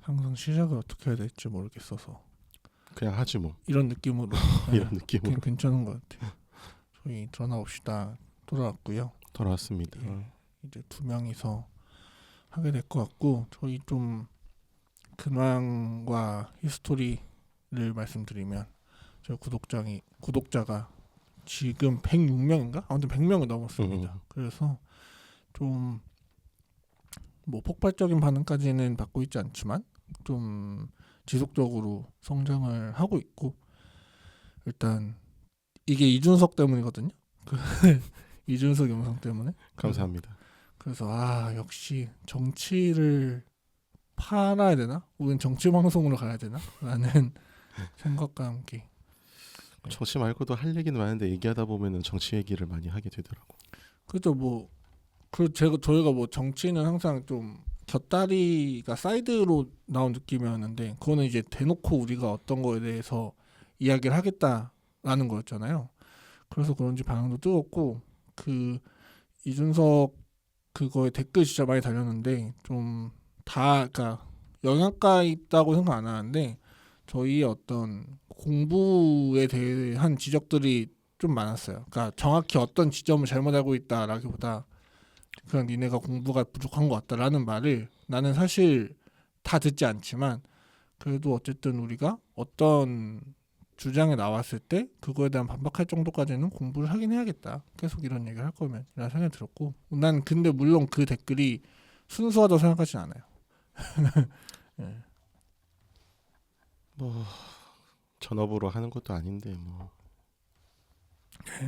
항상 시작을 어떻게 해야 될지 모르겠어서 그냥 하지 뭐. 이런 느낌으로 이런 느낌으로 괜찮은 것 같아요. 저희 드러나봅시다 돌아왔고요. 돌아왔습니다. 이제 2명이서 하게 될 것 같고, 저희 좀 근황과 히스토리를 말씀드리면, 저희 구독자가 지금 106명인가? 아무튼 100명을 넘었습니다. 그래서 좀 뭐 폭발적인 반응까지는 받고 있지 않지만 좀 지속적으로 성장을 하고 있고, 일단 이게 이준석 때문이거든요. 이준석 영상 때문에. 감사합니다. 그래서 역시 정치를 팔아야 되나? 우린 정치 방송으로 가야 되나? 라는 생각과 함께. 정치 말고도 할 얘기는 많은데 얘기하다 보면은 정치 얘기를 많이 하게 되더라고. 그죠. 뭐 저희가 뭐 정치는 항상 좀 곁다리가 사이드로 나온 느낌이었는데, 그거는 이제 대놓고 우리가 어떤 거에 대해서 이야기를 하겠다라는 거였잖아요. 그래서 그런지 반응도 뜨겁고, 그 이준석 그거에 댓글 진짜 많이 달렸는데, 좀 그러니까 영향가 있다고 생각 안 하는데, 저희의 어떤 공부에 대한 지적들이 좀 많았어요. 그러니까 정확히 어떤 지점을 잘못 알고 있다라기보다 그냥 니네가 공부가 부족한 것 같다라는 말을, 나는 사실 다 듣지 않지만 그래도 어쨌든 우리가 어떤 주장에 나왔을 때 그거에 대한 반박할 정도까지는 공부를 하긴 해야겠다, 계속 이런 얘기를 할 거면, 이런 생각이 들었고, 난 근데 물론 그 댓글이 순수하다고 생각하진 않아요. 네. 뭐 전업으로 하는 것도 아닌데 뭐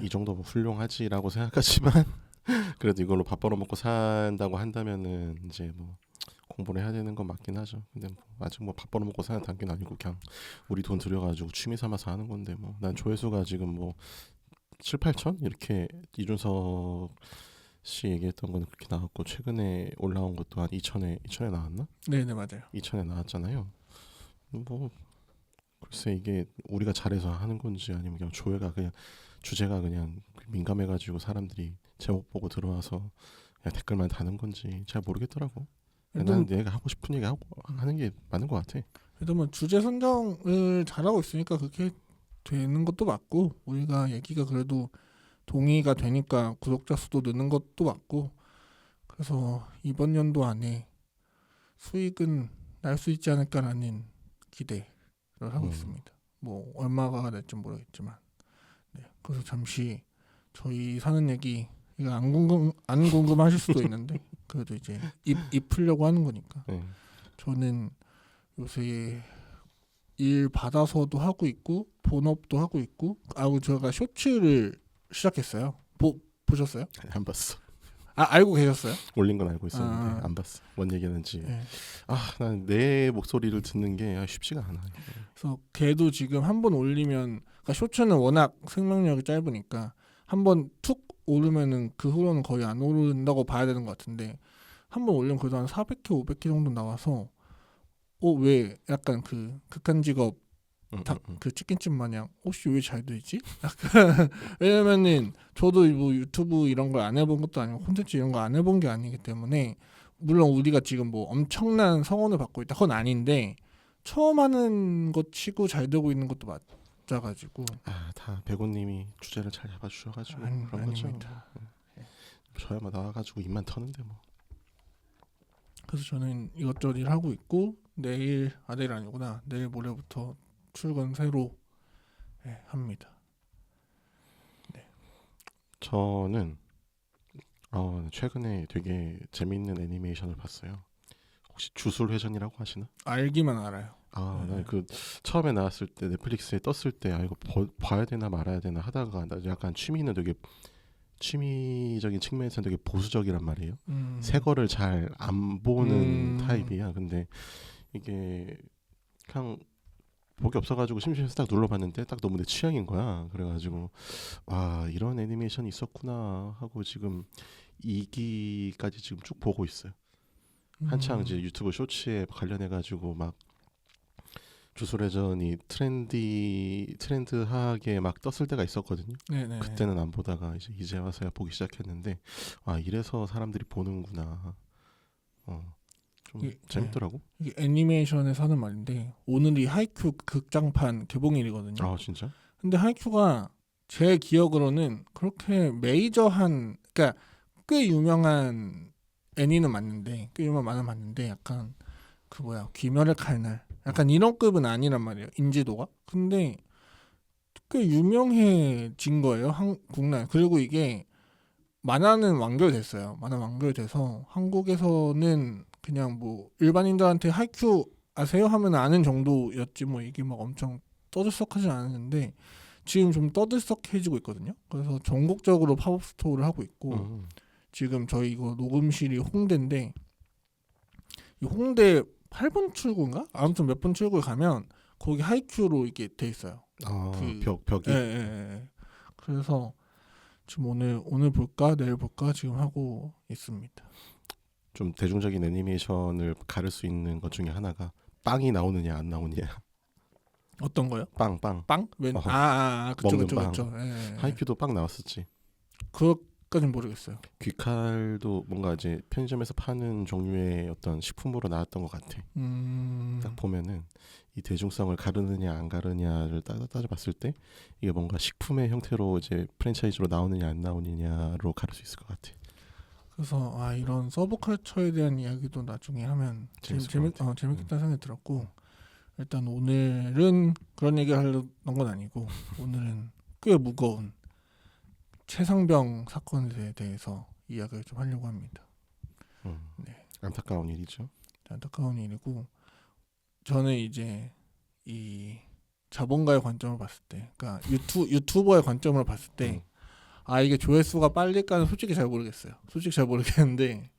이 정도 뭐 훌륭하지라고 생각하지만 그래도 이걸로 밥 벌어먹고 산다고 한다면은 이제 뭐 공부를 해야 되는 건 맞긴 하죠. 근데 뭐 아직 뭐 밥 벌어먹고 사는 단계는 아니고 그냥 우리 돈 들여가지고 취미 삼아서 하는 건데, 뭐 난 조회수가 지금 뭐 7, 8천 이렇게 이준석 씨 얘기했던 거는 그렇게 나왔고, 최근에 올라온 것도 한 2천에 나왔나? 네네, 맞아요. 2천에 나왔잖아요. 뭐 글쎄 이게 우리가 잘해서 하는 건지 아니면 그냥 조회가 그냥 주제가 그냥 민감해가지고 사람들이 제목 보고 들어와서 그냥 댓글만 다는 건지 잘 모르겠더라고. 난 내가 하고 싶은 얘기 하고 하는 게 맞는 것 같아. 그래도 뭐 주제 선정을 잘하고 있으니까 그렇게 되는 것도 맞고, 우리가 얘기가 그래도 동의가 되니까 구독자 수도 느는 것도 맞고, 그래서 이번 연도 안에 수익은 날 수 있지 않을까라는 기대를 하고 있습니다. 뭐 얼마가 될지 모르겠지만. 네, 그래서 잠시 저희 사는 얘기, 이거 안 궁금하실 수도 있는데 그래도 이제 입 풀려고 하는 거니까. 저는 요새 일 받아서도 하고 있고 본업도 하고 있고, 제가 쇼츠를 시작했어요. 보셨어요? 안 봤어. 알고 계셨어요? 올린 건 알고 있었는데 안 봤어. 뭔 얘기하는지. 네. 난 내 목소리를 듣는 게 쉽지가 않아. 그래서 걔도 지금 한 번 올리면, 그러니까 쇼츠는 워낙 생명력이 짧으니까 한 번 툭 오르면은 그 후로는 거의 안 오른다고 봐야 되는 것 같은데, 한 번 올리면 그래도 한 400회, 500회 정도 나와서 왜 약간 그 극한직업 그 치킨집 마냥 혹시 왜 잘 되지? 약간 왜냐면은 저도 뭐 유튜브 이런 걸 안 해본 것도 아니고 콘텐츠 이런 거 안 해본 게 아니기 때문에, 물론 우리가 지금 뭐 엄청난 성원을 받고 있다 그건 아닌데, 처음 하는 것 치고 잘 되고 있는 것도 맞아가지고. 다 백호님이 주제를 잘 잡아주셔가지고 그런 거죠. 저야만 나와가지고 입만 터는데 뭐. 그래서 저는 이것저것 일 하고 있고, 내일 아니구나, 내일 모레부터 출근 새로 합니다. 네. 저는 최근에 되게 재밌는 애니메이션을 봤어요. 혹시 주술회전이라고 하시나? 알기만 알아요. 나 그 처음에 나왔을 때 넷플릭스에 떴을 때 이거 봐야 되나 말아야 되나 하다가, 나 약간 취미적인 측면에서는 되게 보수적이란 말이에요. 새 거를 잘 안 보는 타입이야. 근데 이게 그냥 복이 없어가지고 심심해서 딱 눌러봤는데 딱 너무 내 취향인 거야. 그래가지고 이런 애니메이션이 있었구나 하고 지금 2기까지 지금 쭉 보고 있어요. 한창 이제 유튜브 쇼츠에 관련해가지고 막 주술회전이 트렌드하게 막 떴을 때가 있었거든요. 네네. 그때는 안 보다가 이제 와서야 보기 시작했는데, 이래서 사람들이 보는구나. 좀 예, 재밌더라고. 이게 애니메이션에서 하는 말인데 오늘이 하이큐 극장판 개봉일이거든요. 아 진짜? 근데 하이큐가 제 기억으로는 그렇게 메이저한, 그러니까 꽤 유명한 애니는 맞는데, 꽤 유명한 만화 맞는데 약간 그 뭐야 귀멸의 칼날 약간 이런 급은 아니란 말이에요, 인지도가. 근데 꽤 유명해진 거예요, 한국 내. 그리고 이게 만화는 완결됐어요. 만화 완결돼서 한국에서는 그냥 뭐 일반인들한테 하이큐 아세요 하면 아는 정도였지, 뭐 이게 막 엄청 떠들썩하진 않았는데 지금 좀 떠들썩해지고 있거든요. 그래서 전국적으로 팝업 스토어를 하고 있고, 지금 저희 이거 녹음실이 홍대인데 이 홍대 8번 출구인가? 아무튼 몇 번 출구에 가면 거기 하이큐로 이게 돼 있어요. 벽이. 예. 그래서 지금 오늘 볼까 내일 볼까 지금 하고 있습니다. 좀 대중적인 애니메이션을 가를 수 있는 것 중에 하나가 빵이 나오느냐 안 나오느냐. 어떤 거요? 빵. 빵? 그쵸. 먹는 빵. 예. 하이큐도 빵 나왔었지. 그것까진 모르겠어요. 귀칼도 뭔가 이제 편의점에서 파는 종류의 어떤 식품으로 나왔던 것 같아. 딱 보면은 이 대중성을 가르느냐 안 가르느냐를 따져봤을 때 이게 뭔가 식품의 형태로 이제 프랜차이즈로 나오느냐 안 나오느냐로 가를 수 있을 것 같아. 그래서 이런 서브컬처에 대한 이야기도 나중에 하면 재밌겠다는 생각이 들었고, 일단 오늘은 그런 얘기를 하려던 건 아니고 오늘은 꽤 무거운 최상병 사건에 대해서 이야기를 좀 하려고 합니다. 네. 안타까운 일이죠. 안타까운 일이고, 저는 이제 이 자본가의 관점을 봤을 때, 그러니까 유튜버의 관점으로 봤을 때 이게 조회수가 빨릴까는 솔직히 잘 모르겠어요. 솔직히 잘 모르겠는데,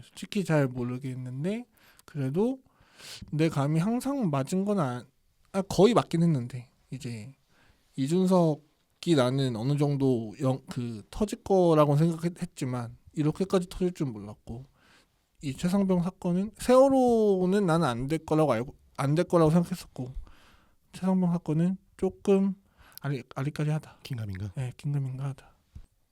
솔직히 잘 모르겠는데 그래도 내 감이 항상 맞은 건 거의 맞긴 했는데, 이제 이준석이 나는 어느 정도 터질 거라고 생각했지만 이렇게까지 터질 줄 몰랐고, 이 최상병 사건은 세월호는 나는 안 될 거라고 생각했었고, 최상병 사건은 조금 아리까리하다. 긴가민가. 네, 긴가민가하다.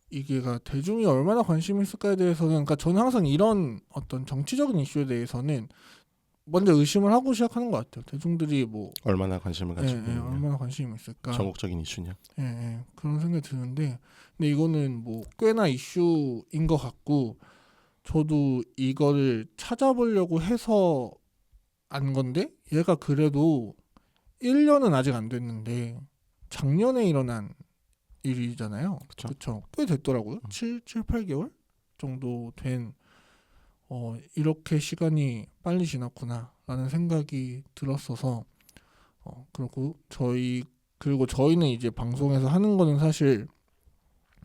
이게가 대중이 얼마나 관심이 있을까에 대해서는, 그러니까 저는 항상 이런 어떤 정치적인 이슈에 대해서는 먼저 의심을 하고 시작하는 것 같아요. 대중들이 뭐 얼마나 관심을 가지고 있느냐. 얼마나 관심이 있을까. 전국적인 이슈냐. 그런 생각이 드는데, 근데 이거는 뭐 꽤나 이슈인 것 같고, 저도 이거를 찾아보려고 해서 안 건데, 얘가 그래도 1년은 아직 안 됐는데 작년에 일어난 일이잖아요. 그렇죠. 꽤 됐더라고요. 8개월 정도 된, 이렇게 시간이 빨리 지났구나라는 생각이 들었어서, 그리고 저희는 이제 방송에서 하는 거는 사실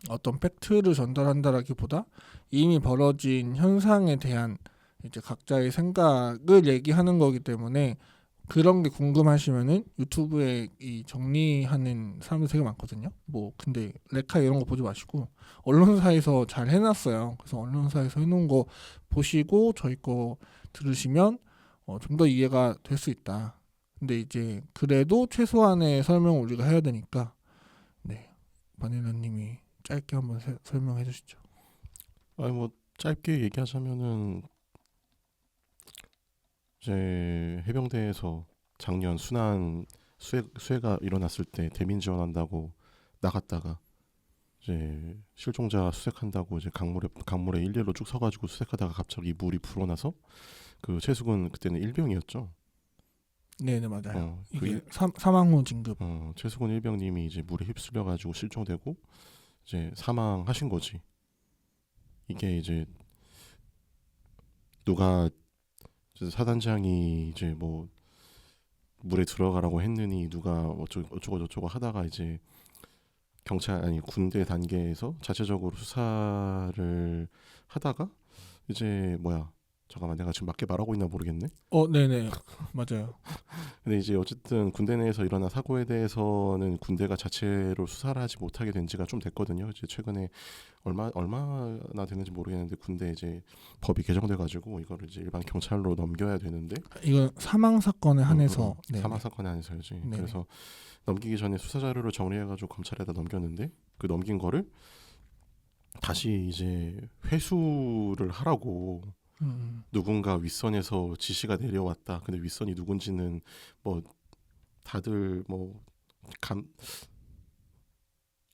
어떤 팩트를 전달한다라기보다 이미 벌어진 현상에 대한 이제 각자의 생각을 얘기하는 거기 때문에, 그런 게 궁금하시면은 유튜브에 이 정리하는 사람들 되게 많거든요. 뭐 근데 레카 이런 거 보지 마시고 언론사에서 잘 해놨어요. 그래서 언론사에서 해놓은 거 보시고 저희 거 들으시면 좀 더 이해가 될 수 있다. 근데 이제 그래도 최소한의 설명을 우리가 해야 되니까, 네, 바닐라님이 짧게 한번 설명해 주시죠. 뭐 짧게 얘기하자면은 이제 해병대에서 작년 순환 수해가 일어났을 때 대민 지원한다고 나갔다가 이제 실종자 수색한다고 이제 강물에 일렬로 쭉 서가지고 수색하다가 갑자기 물이 불어나서 그 최숙은 그때는 일병이었죠. 네네 맞아요. 이게 사망 후 진급. 최숙은 일병님이 이제 물에 휩쓸려가지고 실종되고 이제 사망하신 거지. 이게 이제 누가 사단장이 이제 뭐 물에 들어가라고 했느니 누가 어쩌고 저쩌고 하다가 이제 군대 단계에서 자체적으로 수사를 하다가 이제 잠깐만 내가 지금 맞게 말하고 있나 모르겠네. 네네 맞아요. 근데 이제 어쨌든 군대 내에서 일어난 사고에 대해서는 군대가 자체로 수사를 하지 못하게 된 지가 좀 됐거든요. 이제 최근에 얼마나 됐는지 모르겠는데 군대 이제 법이 개정돼가지고 이거를 이제 일반 경찰로 넘겨야 되는데, 이건 사망 사건에 한해서 사망 사건에 한해서지. 네네. 그래서 넘기기 전에 수사 자료를 정리해가지고 검찰에다 넘겼는데 그 넘긴 거를 다시 이제 회수를 하라고 누군가 윗선에서 지시가 내려왔다. 근데 윗선이 누군지는 뭐 다들 뭐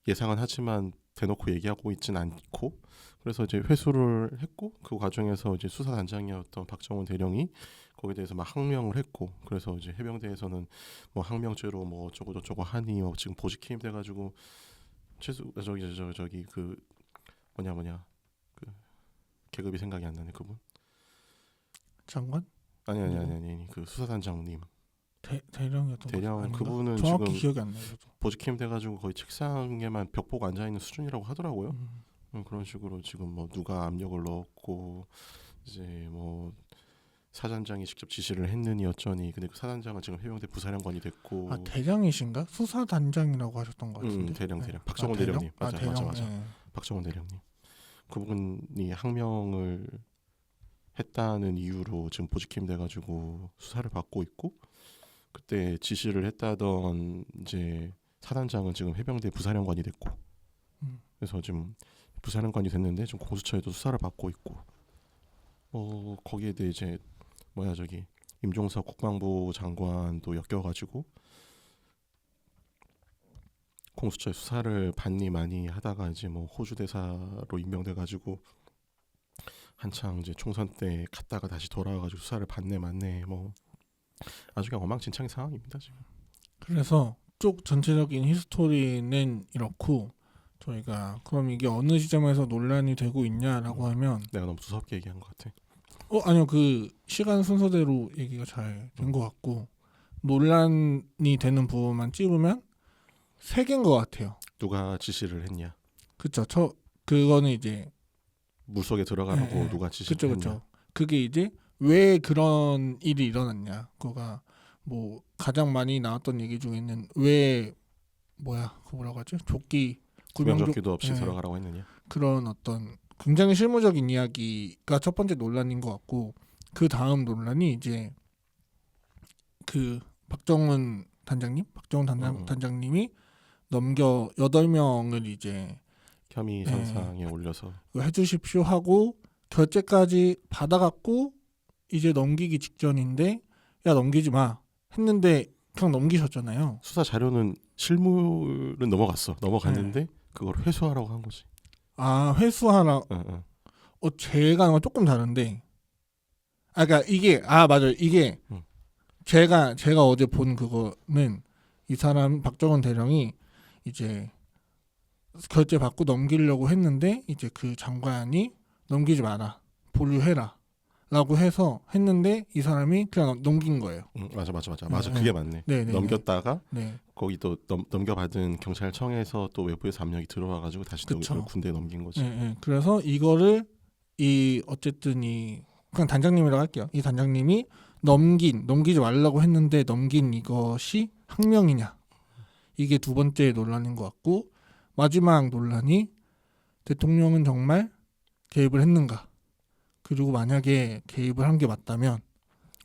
예상은 하지만 대놓고 얘기하고 있진 않고, 그래서 이제 회수를 했고, 그 과정에서 이제 수사단장이었던 박정훈 대령이 거기에 대해서 막 항명을 했고, 그래서 이제 해병대에서는 뭐 항명죄로 뭐 어쩌고 저쩌고 하니 지금 보직 해임돼가지고 최수 저기 그 뭐냐 그 계급이 생각이 안 나네, 그분. 장관? 아니 그 수사단장님. 대령이었던 대령 아닌가? 그분은 정확히 지금 기억이 안 나요. 저도. 보직해임 돼가지고 거의 책상에만 벽 보고 앉아 있는 수준이라고 하더라고요. 그런 식으로 지금 뭐 누가 압력을 넣었고 이제 뭐 사단장이 직접 지시를 했느니 어쩌니. 근데 그 사단장은 지금 해병대 부사령관이 됐고. 아 대령이신가? 수사단장이라고 하셨던 것 같은데. 대령 네. 박정훈 대령? 대령님. 맞아. 네. 박정훈 대령님. 그분이 항명을 했다는 이유로 지금 보직해임 돼가지고 수사를 받고 있고, 그때 지시를 했다던 이제 사단장은 지금 해병대 부사령관이 됐고, 그래서 지금 부사령관이 됐는데 지금 공수처에도 수사를 받고 있고, 거기에 대해 이제 저기 임종석 국방부 장관도 엮여가지고 공수처에 수사를 받니 마니 하다가 이제 뭐 호주 대사로 임명돼가지고 한창 이제 총선 때 갔다가 다시 돌아와가지고 수사를 받네 맞네 뭐 아주 그냥 엉망진창인 상황입니다 지금. 그래서 쭉 전체적인 히스토리는 이렇고, 저희가 그럼 이게 어느 시점에서 논란이 되고 있냐라고 하면, 내가 너무 무섭게 얘기한 것 같아. 아니요, 그 시간 순서대로 얘기가 잘 된 것 같고, 논란이 되는 부분만 찝으면 3개인 것 같아요. 누가 지시를 했냐? 그쵸. 그거는 이제 물속에 들어가라고 네, 누가 지시를 했냐? 그쵸. 그게 이제 왜 그런 일이 일어났냐. 그거가 뭐 가장 많이 나왔던 얘기 중에는 왜 그거 뭐라고 하죠? 구명조끼도 없이 네, 들어가라고 했느냐? 그런 어떤 굉장히 실무적인 이야기가 첫 번째 논란인 것 같고, 그 다음 논란이 이제 그 박정훈 단장님이 넘겨 8명을 이제 혐의 선상에 올려서 해주십시오 하고 결재까지 받아갖고 이제 넘기기 직전인데, 야 넘기지 마 했는데 그냥 넘기셨잖아요. 수사 자료는 실물은 넘어갔는데 그걸 회수하라고 한 거지. 아 회수하라. 제가 조금 다른데, 그러니까 이게 맞아요. 이게 제가 어제 본 그거는 이 사람 박정훈 대령이 이제 결재 받고 넘기려고 했는데 이제 그 장관이 넘기지 마라, 보류해라 라고 해서 했는데 이 사람이 그냥 넘긴 거예요. 맞아. 그게 맞네. 네네. 넘겼다가 네. 거기 또 넘겨받은 경찰청에서 또 외부에서 압력이 들어와가지고 다시 또 군대에 넘긴 거지. 네. 그래서 이거를 어쨌든 그냥 단장님이라고 할게요. 이 단장님이 넘기지 말라고 했는데 넘긴 이것이 항명이냐. 이게 두 번째 논란인 것 같고, 마지막 논란이 대통령은 정말 개입을 했는가. 그리고 만약에 개입을 한 게 맞다면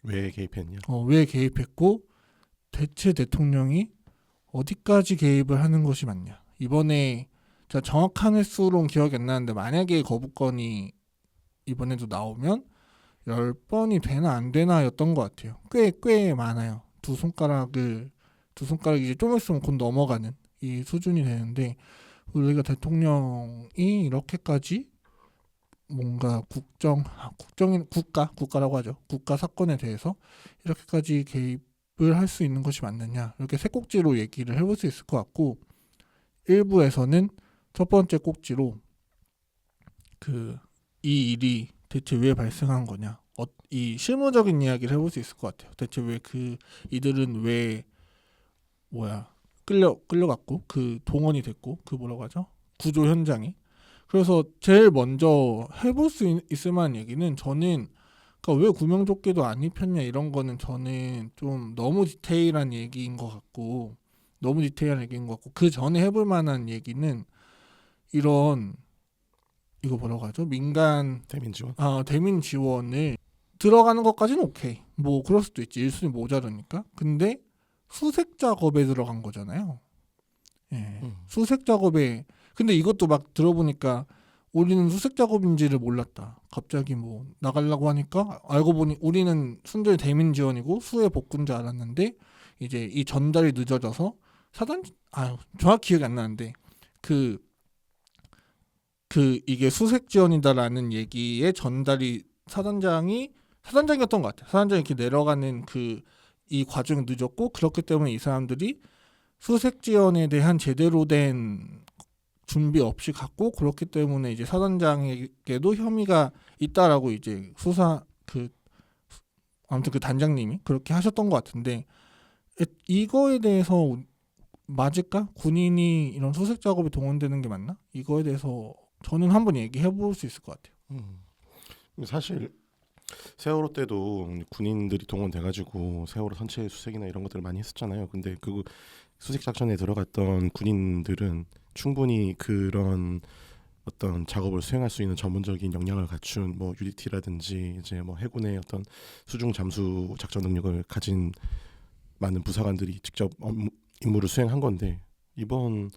왜 개입했냐? 왜 개입했고 대체 대통령이 어디까지 개입을 하는 것이 맞냐. 이번에 제가 정확한 횟수로는 기억이 안 나는데, 만약에 거부건이 이번에도 나오면 10번이 되나 안 되나 였던 것 같아요. 꽤 많아요. 두 손가락이 이제 좀 있으면 곧 넘어가는 이 수준이 되는데, 우리가 대통령이 이렇게까지 뭔가 국가라고 하죠. 국가 사건에 대해서 이렇게까지 개입을 할 수 있는 것이 맞느냐. 이렇게 세 꼭지로 얘기를 해볼 수 있을 것 같고, 일부에서는 첫 번째 꼭지로 이 일이 대체 왜 발생한 거냐. 이 실무적인 이야기를 해볼 수 있을 것 같아요. 대체 왜 이들은 왜 끌려갔고 동원이 됐고 뭐라고 하죠? 구조 현장이. 그래서 제일 먼저 해볼 수 있을 만한 얘기는, 저는 그러니까 왜 구명조끼도 안 입혔냐 이런 거는 저는 좀 너무 디테일한 얘기인 것 같고, 그 전에 해볼 만한 얘기는 이거 뭐라고 하죠? 민간 대민 지원을 들어가는 것까지는 오케이. 뭐 그럴 수도 있지. 일순위 모자르니까. 근데 수색 작업에 들어간 거잖아요. 예. 수색 작업에. 근데 이것도 막 들어보니까 우리는 수색 작업인지를 몰랐다. 갑자기 뭐 나가려고 하니까 알고 보니 우리는 순전히 대민 지원이고 수해 복구인 줄 알았는데 이제 이 전달이 늦어져서 정확히 기억이 안 나는데 그 이게 수색 지원이다라는 얘기의 전달이 사단장이었던 것 같아요. 사단장이 이렇게 내려가는 이 과정이 늦었고 그렇기 때문에 이 사람들이 수색 지원에 대한 제대로 된 준비 없이 갔고 그렇기 때문에 이제 사단장에게도 혐의가 있다라고 이제 아무튼 그 단장님이 그렇게 하셨던 것 같은데 이거에 대해서 맞을까? 군인이 이런 수색 작업에 동원되는 게 맞나? 이거에 대해서 저는 한번 얘기해 볼 수 있을 것 같아요. 사실 세월호 때도 군인들이 동원돼가지고 세월호 선체 수색이나 이런 것들을 많이 했었잖아요. 근데 그 수색 작전에 들어갔던 군인들은 충분히 그런 어떤 작업을 수행할 수 있는 전문적인 역량을 갖춘 뭐 UDT라든지 이제 뭐 해군의 어떤 수중 잠수 작전 능력을 가진 많은 부사관들이 직접 임무를 수행한 건데 이번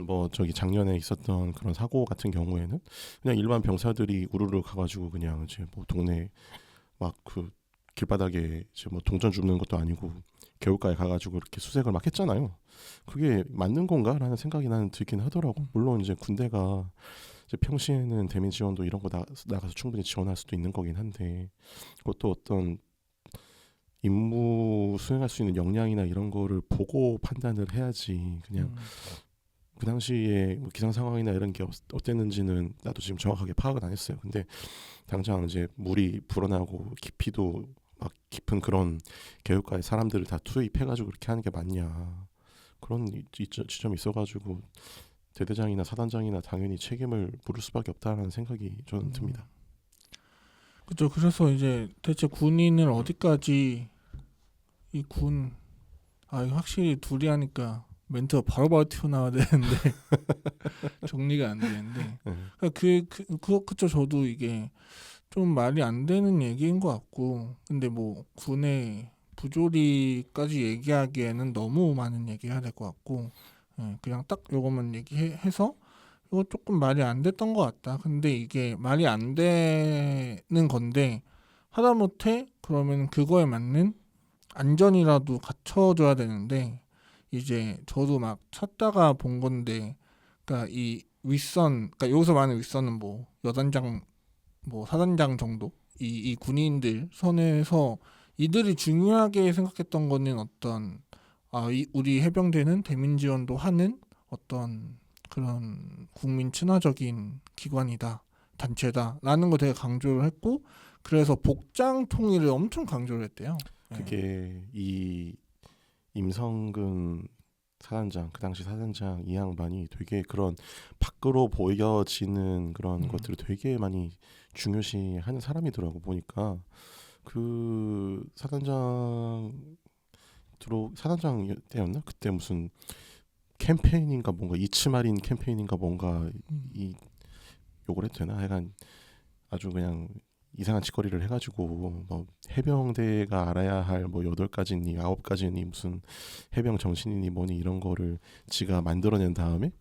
뭐 저기 작년에 있었던 그런 사고 같은 경우에는 그냥 일반 병사들이 우르르 가가지고 그냥 이제 뭐 동네 막 그 길바닥에 이제 뭐 동전 줍는 것도 아니고 개울가에 가가지고 이렇게 수색을 막 했잖아요. 그게 맞는 건가라는 생각이 나는 들긴 하더라고. 물론 이제 군대가 이제 평시에는 대민 지원도 이런 거 나가서 충분히 지원할 수도 있는 거긴 한데 그것도 어떤 임무 수행할 수 있는 역량이나 이런 거를 보고 판단을 해야지. 그냥 그 당시에 뭐 기상 상황이나 이런 게 어땠는지는 나도 지금 정확하게 파악은 안 했어요. 근데 당장 이제 물이 불어나고 깊이도 막 깊은 그런 개울가에 사람들을 다 투입해가지고 그렇게 하는 게 맞냐 그런 지점이 있어가지고 대대장이나 사단장이나 당연히 책임을 물을 수밖에 없다라는 생각이 저는 듭니다. 그렇죠. 그래서 이제 대체 군인을 어디까지 이거 확실히 둘이 하니까 멘트가 바로바로 튀어나와야 되는데 정리가 안 되는데 그쵸. 저도 이게 좀 말이 안 되는 얘기인 것 같고 근데 뭐 군의 부조리까지 얘기하기에는 너무 많은 얘기해야 될 것 같고 그냥 딱 요것만 얘기해서 이거 조금 말이 안 됐던 것 같다. 근데 이게 말이 안 되는 건데 하다못해 그러면 그거에 맞는 안전이라도 갖춰줘야 되는데 이제 저도 막 찾다가 본 건데 그러니까 이 그러니까 여기서 말하는 윗선은 뭐 여단장 뭐 사단장 정도 이 군인들 선에서 이들이 중요하게 생각했던 거는 어떤 우리 해병대는 대민 지원도 하는 어떤 그런 국민 친화적인 기관이다 단체다라는 거 되게 강조를 했고 그래서 복장 통일을 엄청 강조를 했대요. 그게 이 임성근 사단장 그 당시 사단장 이 양반이 되게 그런 밖으로 보여지는 그런 것들을 되게 많이 중요시하는 사람이더라고 보니까 그 사단장 때였나 그때 무슨 캠페인인가 뭔가 이츠마린 캠페인인가 뭔가 이 욕을 해도 되나 하여간 아주 그냥 이상한 짓거리를 해가지고 뭐 해병대가 알아야 할 뭐 8가지니 9가지니 무슨 해병 정신이니 뭐니 이런 거를 지가 만들어낸 다음에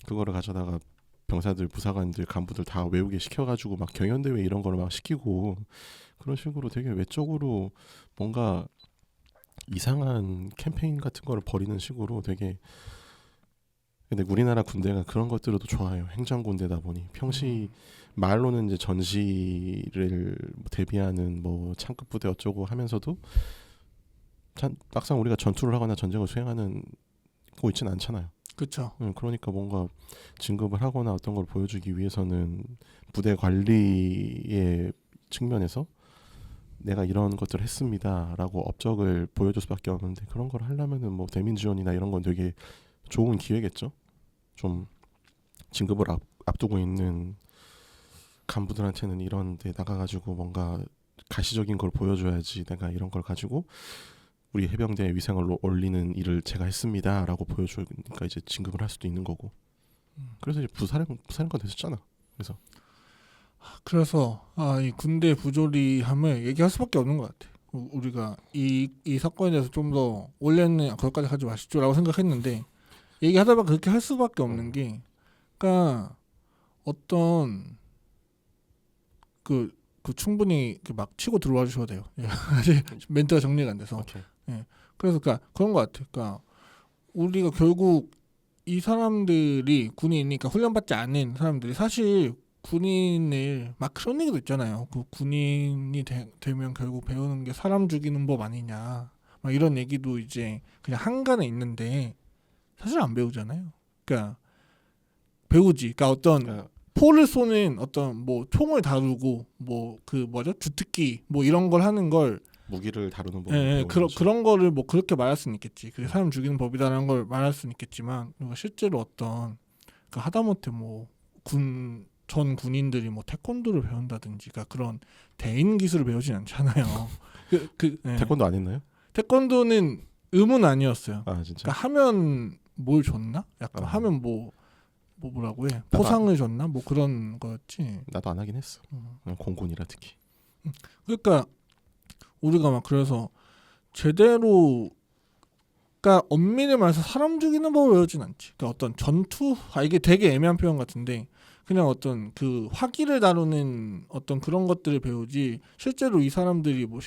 그거를 가져다가 병사들 부사관들 간부들 다 외우게 시켜가지고 막 경연대회 이런 거를 막 시키고 그런 식으로 되게 외적으로 뭔가 이상한 캠페인 같은 거를 벌이는 식으로 되게 근데 우리나라 군대가 그런 것들도 좋아해요. 행정군대다 보니 평시 말로는 이제 전시를 대비하는 뭐 창급 부대 어쩌고 하면서도 막상 우리가 전투를 하거나 전쟁을 수행하는 거 있지는 않잖아요. 그렇죠. 그러니까 뭔가 진급을 하거나 어떤 걸 보여주기 위해서는 부대 관리의 측면에서 내가 이런 것들을 했습니다라고 업적을 보여줄 수밖에 없는데 그런 걸 하려면은 뭐 대민 지원이나 이런 건 되게 좋은 기회겠죠. 좀 진급을 앞두고 있는 간부들한테는 이런 데 나가가지고 뭔가 가시적인 걸 보여줘야지 내가 이런 걸 가지고 우리 해병대의 위상을 올리는 일을 제가 했습니다라고 보여주니까 이제 진급을 할 수도 있는 거고 그래서 이제 부사령관 됐었잖아. 그래서 이 군대 부조리함을 얘기할 수밖에 없는 것 같아. 우리가 이 사건에 대해서 좀 더 원래는 거기까지 하지 마시죠라고 생각했는데 얘기하다 보면 그렇게 할 수밖에 없는 게 그러니까 어떤 그 충분히 막 치고 들어와 주셔도 돼요. 예. 아직 멘트가 정리가 안 돼서. 오케이. 그래서 그런 것 같아요. 우리가 결국 이 사람들이 군인이니까 훈련받지 않은 사람들이 사실 군인을 막 그런 얘기도 있잖아요. 그 군인이 되면 결국 배우는 게 사람 죽이는 법 아니냐. 막 이런 얘기도 이제 그냥 한간에 있는데 사실 안 배우잖아요. 그러니까 배우지. 그러니까 어떤 그러니까 포를 쏘는 어떤 뭐 총을 다루고 뭐 뭐죠? 주특기 뭐 이런 걸 하는 걸 무기를 다루는 법. 그런 거를 뭐 그렇게 말할 수는 있겠지. 그게 사람 죽이는 법이다라는 걸 말할 수는 있겠지만 실제로 어떤 하다못해 뭐 전 군인들이 뭐 태권도를 배운다든지 그런 대인 기술을 배우진 않잖아요. 태권도 안 했나요? 태권도는 의무는 아니었어요. 아 진짜. 그러니까 하면 뭘 줬나? 약간 하면 뭐라고 해? 포상을 줬나? 뭐 그런 거였지. 나도 안 하긴 했어. 공군이라 특히. 그러니까 우리가 막 그래서 제대로 그러니까 엄밀히 말해서 사람 죽이는 법을 배우진 않지. 그러니까 어떤 전투 이게 되게 애매한 표현 같은데 그냥 어떤 화기를 다루는 어떤 그런 것들을 배우지 실제로 이 사람들이 뭐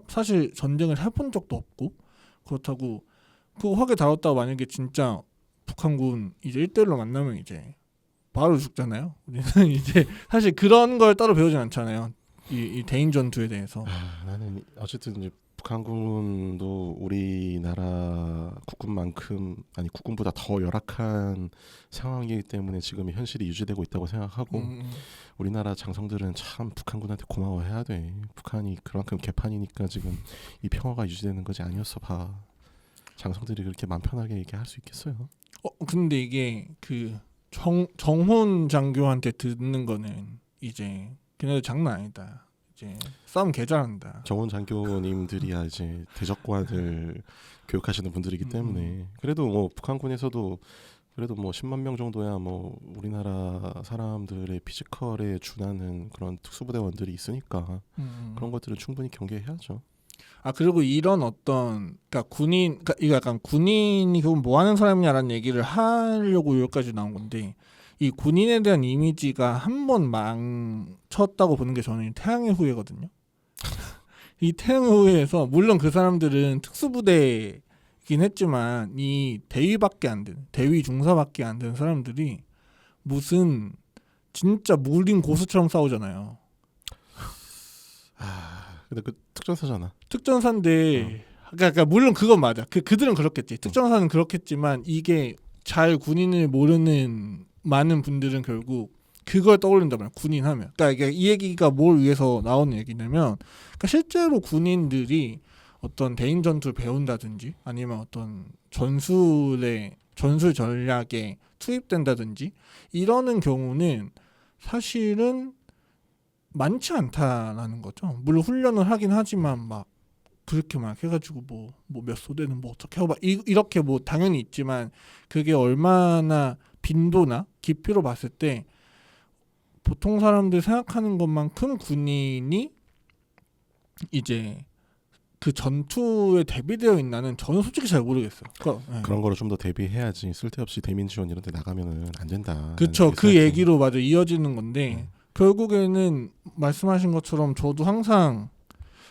사실 전쟁을 해본 적도 없고 그렇다고 그 화기 다뤘다고 만약에 진짜 북한군 이제 1대1로 만나면 이제 바로 죽잖아요. 우리는 이제 사실 그런 걸 따로 배우진 않잖아요. 이 대인 전투에 대해서. 나는 어쨌든 이제 북한군도 우리나라 국군만큼 아니 국군보다 더 열악한 상황이기 때문에 지금 현실이 유지되고 있다고 생각하고 우리나라 장성들은 참 북한군한테 고마워해야 돼. 북한이 그만큼 개판이니까 지금 이 평화가 유지되는 거지 아니었어 봐. 장성들이 그렇게 마음 편하게 얘기할 수 있겠어요? 근데 이게 정훈 장교한테 듣는 거는 이제 걔네들 장난 아니다. 이제 싸움 개 잘한다. 정훈 장교님들이야 이제 대적관을 교육하시는 분들이기 때문에 그래도 뭐 북한군에서도 그래도 뭐 10만 명 정도야 뭐 우리나라 사람들의 피지컬에 준하는 그런 특수부대원들이 있으니까 그런 것들은 충분히 경계해야죠. 그리고 이런 어떤 이거 약간 군인이 그럼 뭐 하는 사람이냐라는 얘기를 하려고 여기까지 나온 건데 이 군인에 대한 이미지가 한 번 망쳤다고 보는 게 저는 태양의 후예거든요. 이 태양의 후예에서 물론 그 사람들은 특수부대이긴 했지만 이 대위밖에 안 되는 대위 중사밖에 안 되는 사람들이 무슨 진짜 무린 고수처럼 싸우잖아요. 근데 그 특전사잖아. 특전사인데 그러니까 물론 그건 맞아. 그들은 그렇겠지. 특전사는 그렇겠지만 이게 잘 군인을 모르는 많은 분들은 결국 그걸 떠올린단 말이야. 군인 하면. 그러니까 이 얘기가 뭘 위해서 나오는 얘기냐면 실제로 군인들이 어떤 대인 전투를 배운다든지 아니면 어떤 전술 전략에 투입된다든지 이러는 경우는 사실은 많지 않다라는 거죠. 물론 훈련을 하긴 하지만 막 그렇게 막 해가지고 뭐 몇 소대는 뭐 어떻게 하고 막 이렇게 뭐 당연히 있지만 그게 얼마나 빈도나 깊이로 봤을 때 보통 사람들 생각하는 것만큼 군인이 이제 그 전투에 대비되어 있나는 저는 솔직히 잘 모르겠어요. 그런 거를 좀 더 대비해야지 쓸데없이 대민 지원 이런 데 나가면은 안 된다. 그렇죠. 그 얘기로 맞아 이어지는 건데 결국에는 말씀하신 것처럼 저도 항상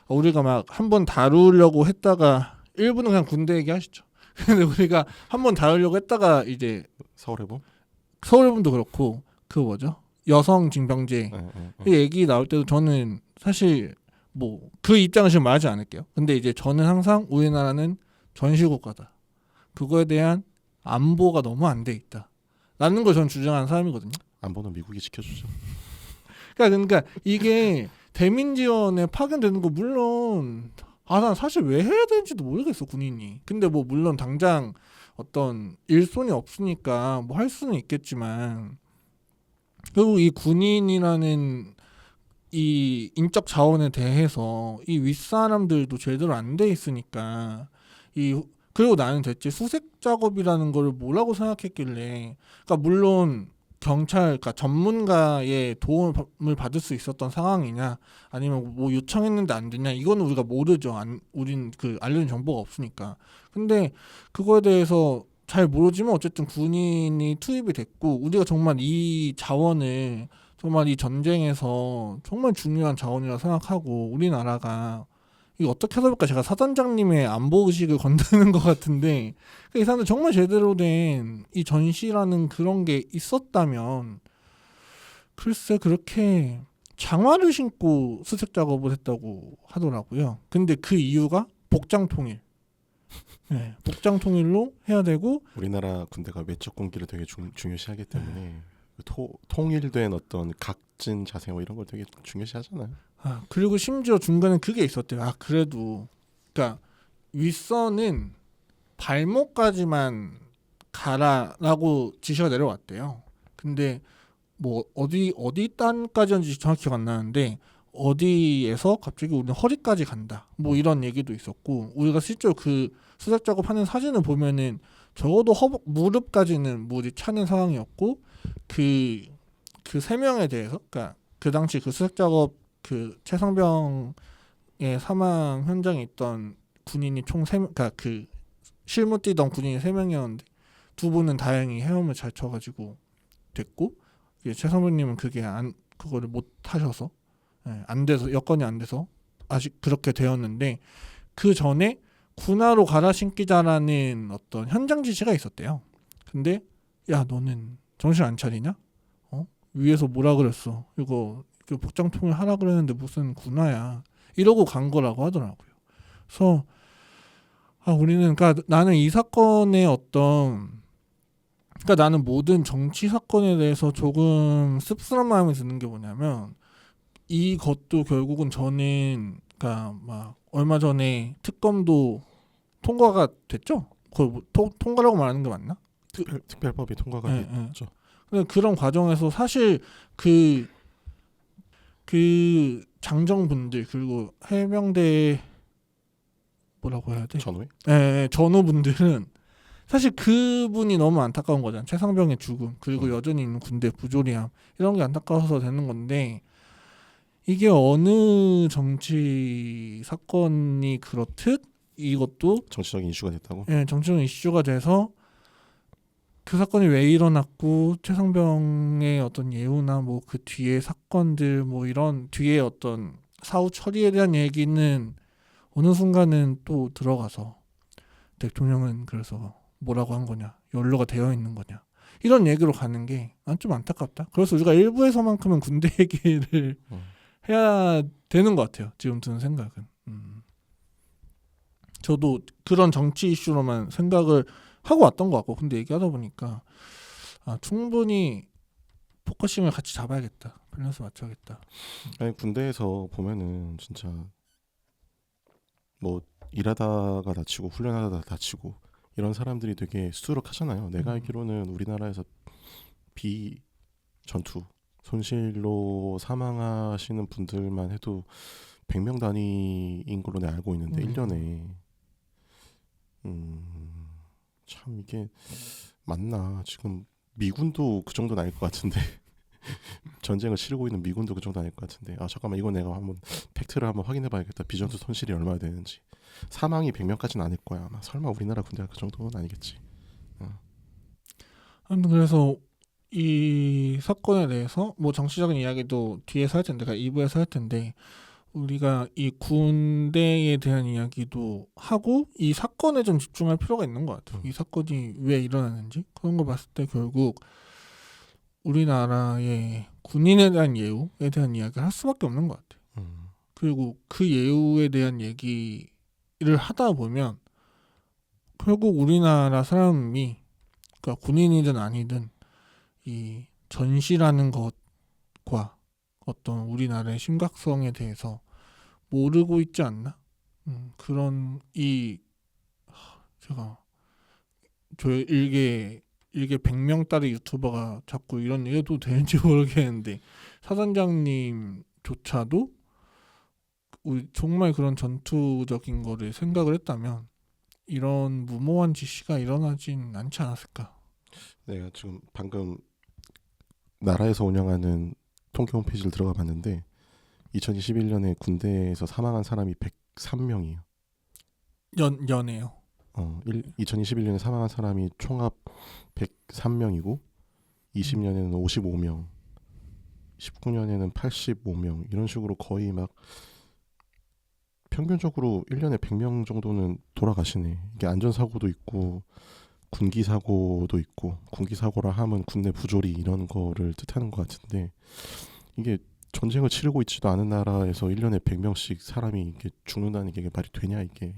우리가 막 한번 다루려고 했다가 일부는 그냥 군대 얘기하시죠. 근데 우리가 한번 다루려고 했다가 이제 서울해봄도 그렇고 그 뭐죠? 여성 징병제 그 얘기 나올 때도 저는 사실 뭐 그 입장을 지금 말하지 않을게요. 근데 이제 저는 항상 우리나라는 전시국가다. 그거에 대한 안보가 너무 안 돼 있다. 라는 걸 저는 주장하는 사람이거든요. 안보는 미국이 지켜주죠. 그러니까 이게 대민 지원에 파견되는 거 물론 난 사실 왜 해야 되는지도 모르겠어 군인이. 근데 뭐 물론 당장 어떤 일손이 없으니까 뭐 할 수는 있겠지만 결국 이 군인이라는 이 인적 자원에 대해서 이 윗사람들도 제대로 안 돼 있으니까 그리고 나는 대체 수색 작업이라는 걸 뭐라고 생각했길래 그러니까 물론 그러니까 전문가의 도움을 받을 수 있었던 상황이냐 아니면 뭐 요청했는데 안 되냐 이거는 우리가 모르죠. 우린 알려준 정보가 없으니까. 근데 그거에 대해서 잘 모르지만 어쨌든 군인이 투입이 됐고 우리가 정말 이 자원을 정말 이 전쟁에서 정말 중요한 자원이라 생각하고 우리나라가 이거 어떻게 하다 보니까 제가 사단장님의 안보 의식을 건드는 것 같은데 이 사람들 정말 제대로 된 이 전시라는 그런 게 있었다면 글쎄 그렇게 장화를 신고 수색 작업을 했다고 하더라고요. 근데 그 이유가 복장 통일. 네, 복장 통일로 해야 되고 우리나라 군대가 외적 군기를 되게 중요시하기 때문에 통일된 어떤 각진 자세 뭐 이런 걸 되게 중요시하잖아요. 그리고 심지어 중간에 그게 있었대요. 그래도 그러니까 윗선은 발목까지만 가라라고 지시가 내려왔대요. 근데 뭐 어디 단까지인지 정확히 기억 안 나는데 어디에서 갑자기 우리는 허리까지 간다. 뭐 이런 얘기도 있었고 우리가 실제로 그 수색 작업하는 사진을 보면은 적어도 무릎까지는 물이 차는 상황이었고 그 세 명에 대해서 그러니까 그 당시 그 수색 작업 그 최상병의 사망 현장에 있던 군인이 총 3명, 그러니까 그 실무 뛰던 군인이 3명이었는데 2분은 다행히 헤엄을 잘 쳐가지고 됐고 최상병님은 그거를 못 하셔서 안 돼서 여건이 안 돼서 아직 그렇게 되었는데 그 전에 군화로 갈아 신기자라는 어떤 현장 지시가 있었대요. 근데 야 너는 정신 안 차리냐? 위에서 뭐라 그랬어? 이거 복장 통일 하라 그랬는데 무슨 군화야? 이러고 간 거라고 하더라고요. 그래서 우리는 그러니까 나는 이 사건의 그러니까 나는 모든 정치 사건에 대해서 조금 씁쓸한 마음이 드는 게 뭐냐면 이것도 결국은 저는 그러니까 막 얼마 전에 특검도 통과가 됐죠? 그걸 통과라고 말하는 게 맞나? 특별법이 통과가 됐죠. 근데 그런 과정에서 사실 그 장정분들 그리고 해병대 뭐라고 해야 돼? 전후에? 전우분들은 사실 그분이 너무 안타까운 거잖아. 최상병의 죽음 그리고 여전히 있는 군대 부조리함 이런 게 안타까워서 되는 건데 이게 어느 정치 사건이 그렇듯 이것도 정치적인 이슈가 됐다고? 정치적인 이슈가 돼서 그 사건이 왜 일어났고 최상병의 어떤 예우나 뭐 그 뒤에 사건들 뭐 이런 뒤에 어떤 사후 처리에 대한 얘기는 어느 순간은 또 들어가서 대통령은 그래서 뭐라고 한 거냐 연루가 되어 있는 거냐 이런 얘기로 가는 게 난 좀 안타깝다. 그래서 우리가 일부에서만큼은 군대 얘기를 해야 되는 것 같아요. 지금 드는 생각은. 저도 그런 정치 이슈로만 생각을 하고 왔던 것 같고 근데 얘기하다 보니까 충분히 포커싱을 같이 잡아야겠다. 밸런스 맞춰야겠다. 아니 군대에서 보면은 진짜 뭐 일하다가 다치고 훈련하다가 다치고 이런 사람들이 되게 수두룩하잖아요. 내가 알기로는 우리나라에서 비전투 손실로 사망하시는 분들만 해도 100명 단위인 걸로 내가 알고 있는데 1년에 참 이게 맞나? 지금 미군도 그 정도는 아닐 것 같은데 전쟁을 치르고 있는 미군도 그 정도 아닐 것 같은데 잠깐만 이거 내가 한번 팩트를 한번 확인해 봐야겠다. 비전투 손실이 얼마나 되는지. 사망이 100명까지는 아닐 거야 아마. 설마 우리나라 군대가 그 정도는 아니겠지. 아무튼 그래서 이 사건에 대해서 뭐 정치적인 이야기도 뒤에서 할 텐데, 그러니까 2부에서 할 텐데 우리가 이 군대에 대한 이야기도 하고 이 사건에 좀 집중할 필요가 있는 것 같아요. 이 사건이 왜 일어났는지 그런 거 봤을 때 결국 우리나라의 군인에 대한 예우에 대한 이야기를 할 수밖에 없는 것 같아요. 그리고 그 예우에 대한 얘기를 하다 보면 결국 우리나라 사람이 그러니까 군인이든 아니든 이 전시라는 것과 어떤 우리나라의 심각성에 대해서 모르고 있지 않나? 그런 제가 저 일개 100명짜리 유튜버가 자꾸 이런 얘기도 되는지 모르겠는데 사단장님조차도 정말 그런 전투적인 거를 생각을 했다면 이런 무모한 지시가 일어나진 않지 않았을까? 내가 지금 방금 나라에서 운영하는 통계 홈페이지를 들어가 봤는데 2021년에 군대에서 사망한 사람이 103명이에요. 연애요. 2021년에 사망한 사람이 총합 103명이고 20년에는 55명, 19년에는 85명 이런 식으로 거의 막 평균적으로 1년에 100명 정도는 돌아가시네. 이게 안전사고도 있고 군기사고도 있고, 군기사고라 하면 군내 부조리 이런 거를 뜻하는 것 같은데, 이게 전쟁을 치르고 있지도 않은 나라에서 1년에 100명씩 사람이 이게 죽는다는 게 말이 되냐 이게.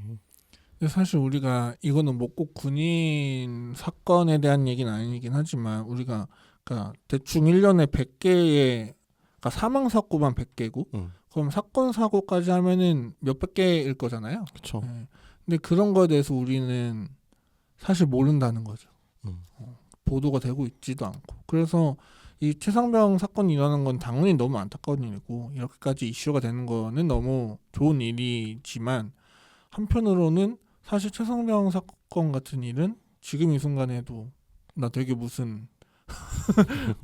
근데 사실 우리가 이거는 뭐 꼭 군인 사건에 대한 얘기는 아니긴 하지만 우리가 그러니까 대충 1년에 100개의 그러니까 사망 사고만 100개고 그럼 사건 사고까지 하면은 몇백 개일 거잖아요. 그렇죠. 예. 근데 그런 거에 대해서 우리는 사실 모른다는 거죠. 보도가 되고 있지도 않고. 그래서 이 최상병 사건이 일어나는 건 당연히 너무 안타까운 일이고 이렇게까지 이슈가 되는 거는 너무 좋은 일이지만 한편으로는 사실 최상병 사건 같은 일은 지금 이 순간에도 나 되게 무슨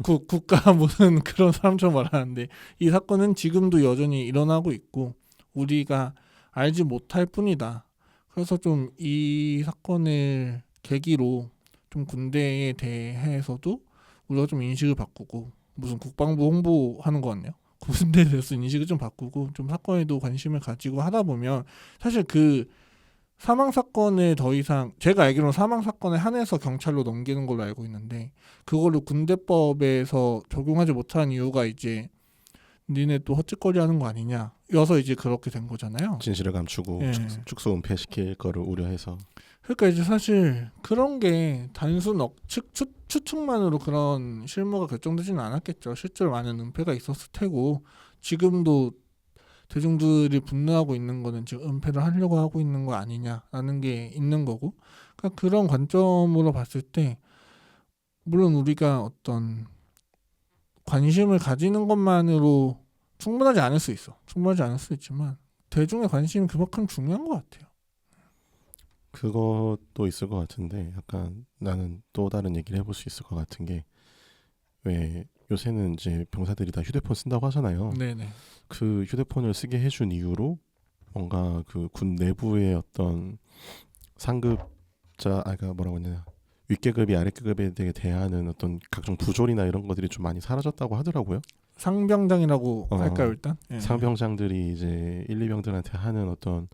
국가 무슨 그런 사람처럼 말하는데 이 사건은 지금도 여전히 일어나고 있고 우리가 알지 못할 뿐이다. 그래서 좀 이 사건을 계기로 좀 군대에 대해서도 우리가 좀 인식을 바꾸고 무슨 국방부 홍보하는 거 같네요. 군대에 대해서 인식을 좀 바꾸고 좀 사건에도 관심을 가지고 하다 보면 사실 그 사망 사건을 더 이상 제가 알기로는 사망 사건에 한해서 경찰로 넘기는 걸로 알고 있는데 그거를 군대법에서 적용하지 못한 이유가 이제 니네 또 헛짓거리하는 거 아니냐 여서 이제 그렇게 된 거잖아요. 진실을 감추고 예. 축소 은폐시킬 거를 우려해서. 그러니까 이제 사실 그런 게 단순 추측만으로 그런 실무가 결정되지는 않았겠죠. 실제로 많은 은폐가 있었을 테고 지금도 대중들이 분노하고 있는 거는 지금 은폐를 하려고 하고 있는 거 아니냐라는 게 있는 거고 그러니까 그런 관점으로 봤을 때 물론 우리가 어떤 관심을 가지는 것만으로 충분하지 않을 수 있어. 충분하지 않을 수 있지만 대중의 관심이 그만큼 중요한 것 같아요. 그것도 있을 것 같은데 약간 나는 또 다른 얘기를 해볼 수 있을 것 같은 게 왜 요새는 이제 병사들이 다 휴대폰 쓴다고 하잖아요. 네네. 그 휴대폰을 쓰게 해준 이유로 뭔가 그 군 내부의 어떤 상급자 아까 뭐라고 했냐 윗계급이 아랫계급에 대하는 어떤 각종 부조리나 이런 것들이 좀 많이 사라졌다고 하더라고요. 상병장이라고 할까요 일단? 예. 상병장들이 이제 1, 2병들한테 하는 어떤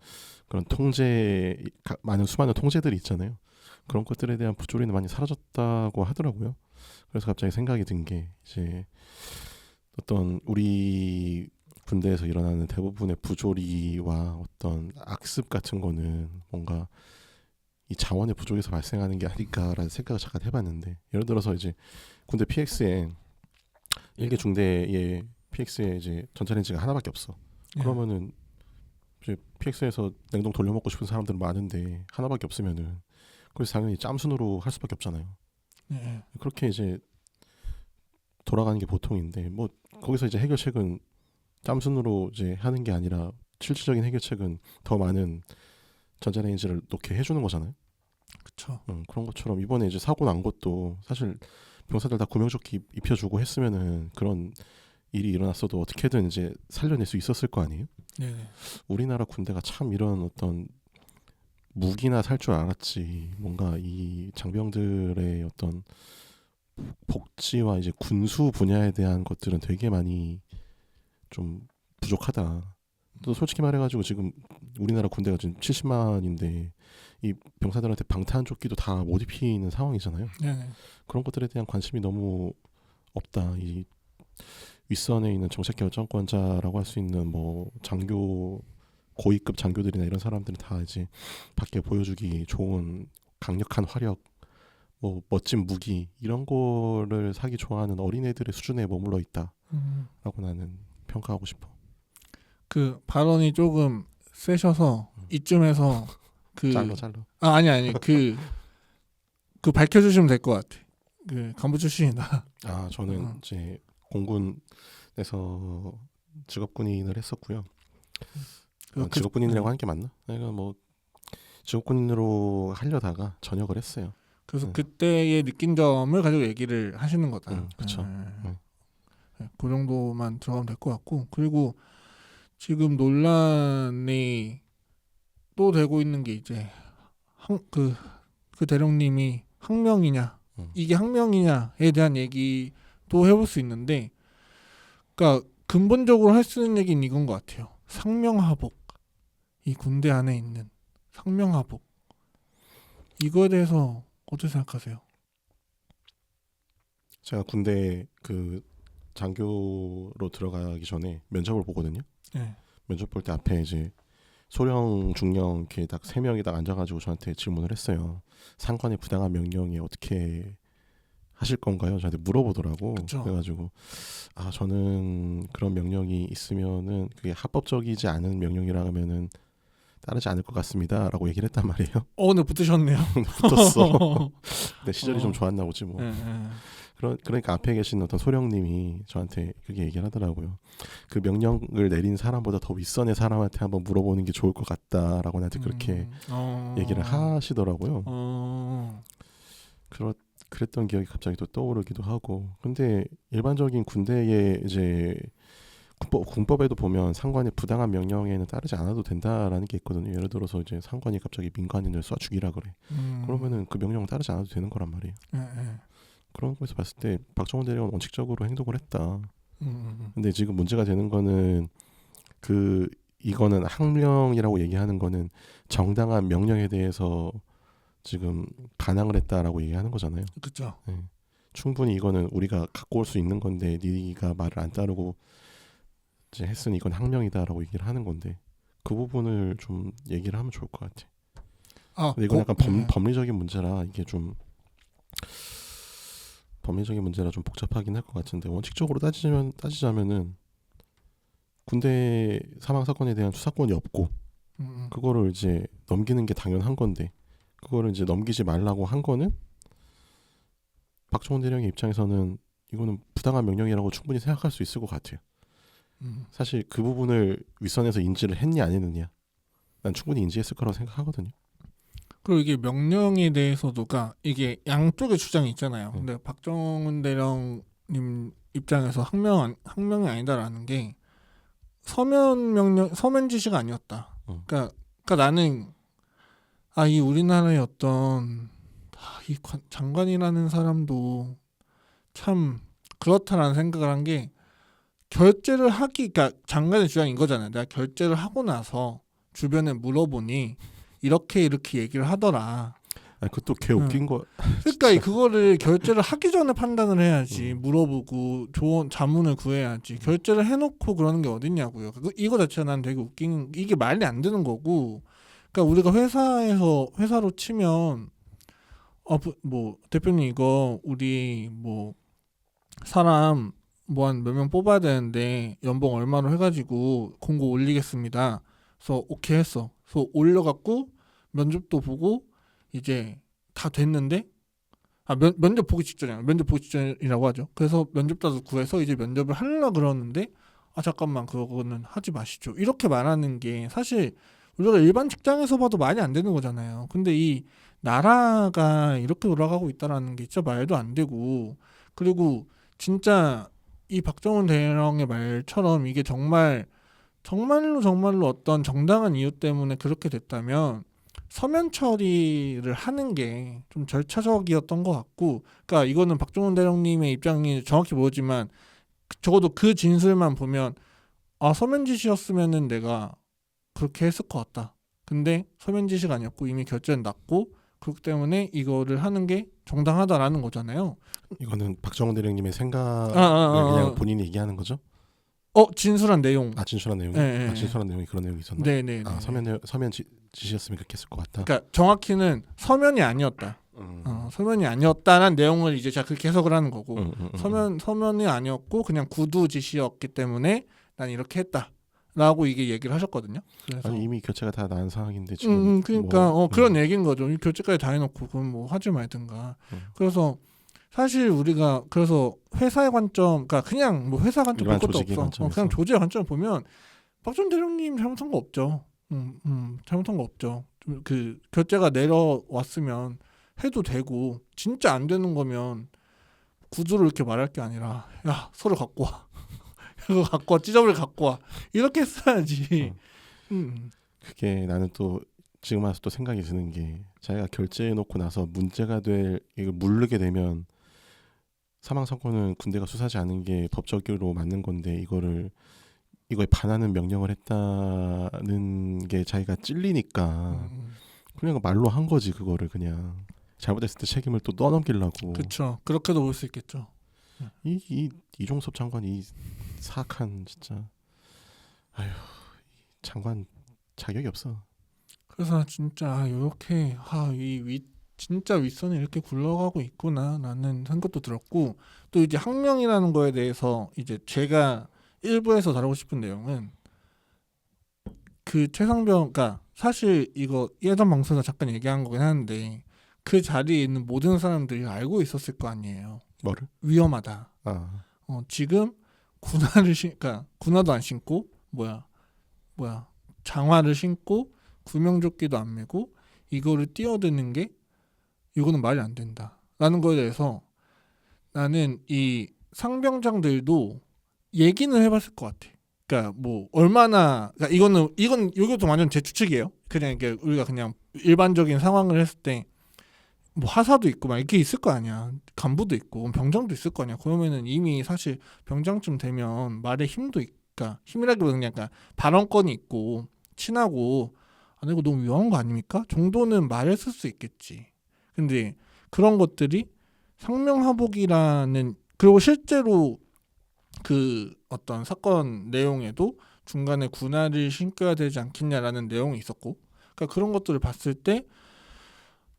그런 통제 많은 수많은 통제들이 있잖아요. 그런 것들에 대한 부조리는 많이 사라졌다고 하더라고요. 그래서 갑자기 생각이 든 게 이제 어떤 우리 군대에서 일어나는 대부분의 부조리와 어떤 악습 같은 거는 뭔가 이 자원의 부족에서 발생하는 게 아닐까라는 생각을 잠깐 해봤는데 예를 들어서 이제 군대 PX에 일개 중대의 PX에 이제 전자레인지가 하나밖에 없어. 그러면은 이제 PX에서 냉동 돌려 먹고 싶은 사람들은 많은데 하나밖에 없으면은 그래서 당연히 짬순으로 할 수밖에 없잖아요. 예. 그렇게 이제 돌아가는 게 보통인데 뭐 거기서 이제 해결책은 짬순으로 이제 하는 게 아니라 실질적인 해결책은 더 많은 전자레인지를 놓게 해주는 거잖아요. 그렇죠. 그런 것처럼 이번에 이제 사고 난 것도 사실 병사들 다 구명조끼 입혀주고 했으면은 그런 일이 일어났어도 어떻게든 이제 살려낼 수 있었을 거 아니에요. 네. 우리나라 군대가 참 이런 어떤 무기나 살 줄 알았지 뭔가 이 장병들의 어떤 복지와 이제 군수 분야에 대한 것들은 되게 많이 좀 부족하다. 또 솔직히 말해가지고 지금 우리나라 군대가 지금 70만인데 이 병사들한테 방탄조끼도 다 못 입히는 상황이잖아요. 네. 그런 것들에 대한 관심이 너무 없다. 이 윗선에 있는 정책결정권자라고 할 수 있는 뭐 장교 고위급 장교들이나 이런 사람들은 다 이제 밖에 보여주기 좋은 강력한 화력, 뭐 멋진 무기 이런 거를 사기 좋아하는 어린애들의 수준에 머물러 있다라고 나는 평가하고 싶어. 그 발언이 조금 세셔서 이쯤에서 그 잘라. 아니 그 밝혀주시면 될 것 같아. 그 간부 출신이다. 아 저는 이제 공군에서 직업군인을 했었고요. 직업군인이라고 하는 게 맞나? 내가 뭐 직업군인으로 하려다가 전역을 했어요. 그래서 그때의 느낀 점을 가지고 얘기를 하시는 거다. 그렇죠. 그 정도만 들어가면 될 것 같고 그리고 지금 논란이 또 되고 있는 게 이제 그 대령님이 항명이냐 이게 항명이냐에 대한 얘기도 해볼 수 있는데, 그러니까 근본적으로 할 수 있는 얘기는 이건 것 같아요. 상명하복, 이 군대 안에 있는 상명하복, 이거에 대해서 어떻게 생각하세요? 제가 군대 그 장교로 들어가기 전에 면접을 보거든요. 네. 면접 볼 때 앞에 이제 소령 중령 이렇게 딱 3명이 딱 앉아가지고 저한테 질문을 했어요. 상관의 부당한 명령에 어떻게 하실 건가요? 저한테 물어보더라고. 그쵸. 그래가지고 저는 그런 명령이 있으면은 그게 합법적이지 않은 명령이라면은 따르지 않을 것 같습니다라고 얘기를 했단 말이에요. 근데 붙으셨네요. 붙었어. 근데 시절이 좀 좋았나 보지 뭐. 네. 그러니까 앞에 계신 어떤 소령님이 저한테 그렇게 얘기를 하더라고요. 그 명령을 내린 사람보다 더 윗선의 사람한테 한번 물어보는 게 좋을 것 같다라고 나한테 그렇게 얘기를 하시더라고요. 그랬던 기억이 갑자기 또 떠오르기도 하고. 근데 일반적인 군대의 이제 군법에도 보면 상관의 부당한 명령에는 따르지 않아도 된다라는 게 있거든요. 예를 들어서 이제 상관이 갑자기 민간인을 쏴 죽이라 그래. 그러면은 그 명령 따르지 않아도 되는 거란 말이에요. 그런 거에서 봤을 때 박정훈 대령은 원칙적으로 행동을 했다. 근데 지금 문제가 되는 거는 이거는 항명이라고 얘기하는 거는 정당한 명령에 대해서 지금 반항을 했다라고 얘기하는 거잖아요. 그렇죠. 네. 충분히 이거는 우리가 갖고 올 수 있는 건데 네가 말을 안 따르고 이제 했으니 이건 항명이다라고 얘기를 하는 건데 그 부분을 좀 얘기를 하면 좋을 것 같아. 근데 이건 약간 법리적인 문제라 이게 좀 법리적인 문제라 좀 복잡하긴 할 것 같은데 원칙적으로 따지자면은 군대 사망 사건에 대한 수사권이 없고 그거를 이제 넘기는 게 당연한 건데 그거를 이제 넘기지 말라고 한 거는 박정훈 대령의 입장에서는 이거는 부당한 명령이라고 충분히 생각할 수 있을 것 같아요. 사실 그 부분을 윗선에서 인지를 했냐 안 했느냐 난 충분히 인지했을 거라고 생각하거든요. 그리고 이게 명령에 대해서도가 이게 양쪽의 주장이 있잖아요. 근데 박정훈 대령님 입장에서 항명이 아니다라는 게 서면 지시가 아니었다. 그러니까 나는 이 우리나라의 어떤 이 장관이라는 사람도 참 그렇다라는 생각을 한 게, 결재를 그러니까 장관의 주장인 거잖아요. 내가 결재를 하고 나서 주변에 물어보니 이렇게 얘기를 하더라. 그것도 개 웃긴 거. 그러니까 그거를 결재를 하기 전에 판단을 해야지. 물어보고 좋은 자문을 구해야지. 결재를 해놓고 그러는 게 어딨냐고요. 이거 자체가 난 되게 웃긴, 이게 말이 안 되는 거고. 그러니까 우리가 회사로 치면 뭐 대표님 이거 우리 뭐 사람 뭐 한 몇 명 뽑아야 되는데 연봉 얼마로 해가지고 공고 올리겠습니다. 그래서 오케이 했어. 그래서 올려갖고 면접도 보고 이제 다 됐는데 면접 보기 직전이야. 면접 보기 직전이라고 하죠. 그래서 면접자도 구해서 이제 면접을 하려고 그러는데 잠깐만 그거는 하지 마시죠. 이렇게 말하는 게 사실 우리가 일반 직장에서 봐도 말이 안 되는 거잖아요. 근데 이 나라가 이렇게 돌아가고 있다라는 게 진짜 말도 안 되고, 그리고 진짜 이 박정훈 대령의 말처럼 이게 정말로 어떤 정당한 이유 때문에 그렇게 됐다면 서면 처리를 하는 게 좀 절차적이었던 것 같고, 그러니까 이거는 박정훈 대령님의 입장이 정확히 모르지만 적어도 그 진술만 보면 서면 지시였으면은 내가 그렇게 했을 것 같다. 근데 서면 지시가 아니었고 이미 결재는 났고 그렇기 때문에 이거를 하는 게 정당하다라는 거잖아요. 이거는 박정훈 대령님의 생각을 그냥 본인이 얘기하는 거죠? 진술한 내용. 진술한 내용이? 네. 진술한 내용이 그런 내용이 있었나? 네네. 서면 지시였으면 그렇게 했을 것 같다. 그러니까 정확히는 서면이 아니었다. 서면이 아니었다는 내용을 이제 제가 그렇게 해석을 하는 거고, 서면이 아니었고 그냥 구두 지시였기 때문에 난 이렇게 했다라고 이게 얘기를 하셨거든요. 그래서 아니 이미 결제가 다 난 상황인데 지금 그러니까 그런 얘기인 거죠. 결제까지 다 해놓고 그럼 뭐 하지 말든가. 그래서 사실 우리가 그래서 회사의 관점, 그러니까 그냥 뭐 회사 관점 볼 것도 없어. 그냥 조직의 관점 보면 박정훈 대령님 잘못한 거 없죠. 잘못한 거 없죠. 그 결제가 내려왔으면 해도 되고, 진짜 안 되는 거면 구두를 이렇게 말할 게 아니라 야 소를 갖고 와. 이거 갖고 와, 찢어버려 갖고 와. 이렇게 했어야지. 그게 나는 또 지금 와서 또 생각이 드는 게 자기가 결제해 놓고 나서 문제가 될 이걸 모르게 되면 사망 사고는 군대가 수사하지 않은 게 법적으로 맞는 건데 이거에 반하는 명령을 했다는 게 자기가 찔리니까 그냥 말로 한 거지. 그거를 그냥 잘못했을 때 책임을 또 떠넘기려고. 그렇죠. 그렇게도 볼 수 있겠죠. 이 이종섭 장관이 사악한 진짜 아휴 장관 자격이 없어. 그래서 진짜 이렇게 진짜 윗선이 이렇게 굴러가고 있구나라는 생각도 들었고, 또 이제 항명이라는 거에 대해서 이제 제가 일부에서 다루고 싶은 내용은 그 최상병, 그러니까 사실 이거 예전 방송에서 잠깐 얘기한 거긴 하는데 그 자리에 있는 모든 사람들이 알고 있었을 거 아니에요. 뭐를? 위험하다. 아 지금 그러니까 군화도 안 신고 뭐야 장화를 신고 구명조끼도 안 메고 이거를 뛰어드는 게 이거는 말이 안 된다라는 거에 대해서 나는 이 상병장들도 얘기는 해봤을 것 같아. 그러니까 뭐 얼마나, 그러니까 이것도 완전 제 추측이에요. 그냥 이게 우리가 그냥 일반적인 상황을 했을 때 뭐 하사도 있고 막 이렇게 있을 거 아니야. 간부도 있고 병장도 있을 거 아니야. 그러면은 이미 사실 병장쯤 되면 말에 그러니까 힘이라기보다 그냥 약간 발언권이 있고 친하고 이거 너무 위험한 거 아닙니까? 정도는 말했을 수 있겠지. 근데 그런 것들이 상명하복이라는, 그리고 실제로 그 어떤 사건 내용에도 중간에 군화를 신겨야 되지 않겠냐라는 내용이 있었고, 그러니까 그런 것들을 봤을 때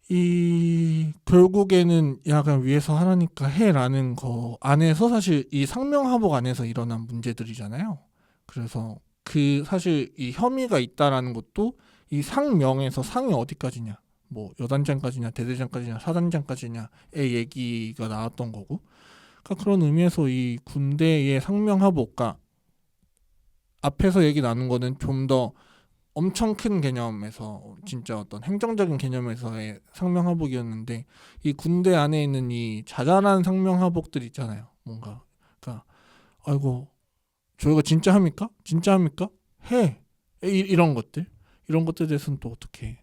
이 결국에는 약간 위에서 하라니까 해라는 거 안에서 사실 이 상명하복 안에서 일어난 문제들이잖아요. 그래서 그 사실 이 혐의가 있다라는 것도 이 상명에서 상이 어디까지냐, 뭐 여단장까지냐 대대장까지냐 사단장까지냐의 얘기가 나왔던 거고, 그러니까 그런 의미에서 이 군대의 상명하복과 앞에서 얘기 나눈 거는 좀 더 엄청 큰 개념에서 진짜 어떤 행정적인 개념에서의 상명하복이었는데, 이 군대 안에 있는 이 자잘한 상명하복들 있잖아요. 뭔가 그러니까 아이고 저희가 진짜 합니까? 진짜 합니까? 해. 이런 것들에 대해서는 또 어떻게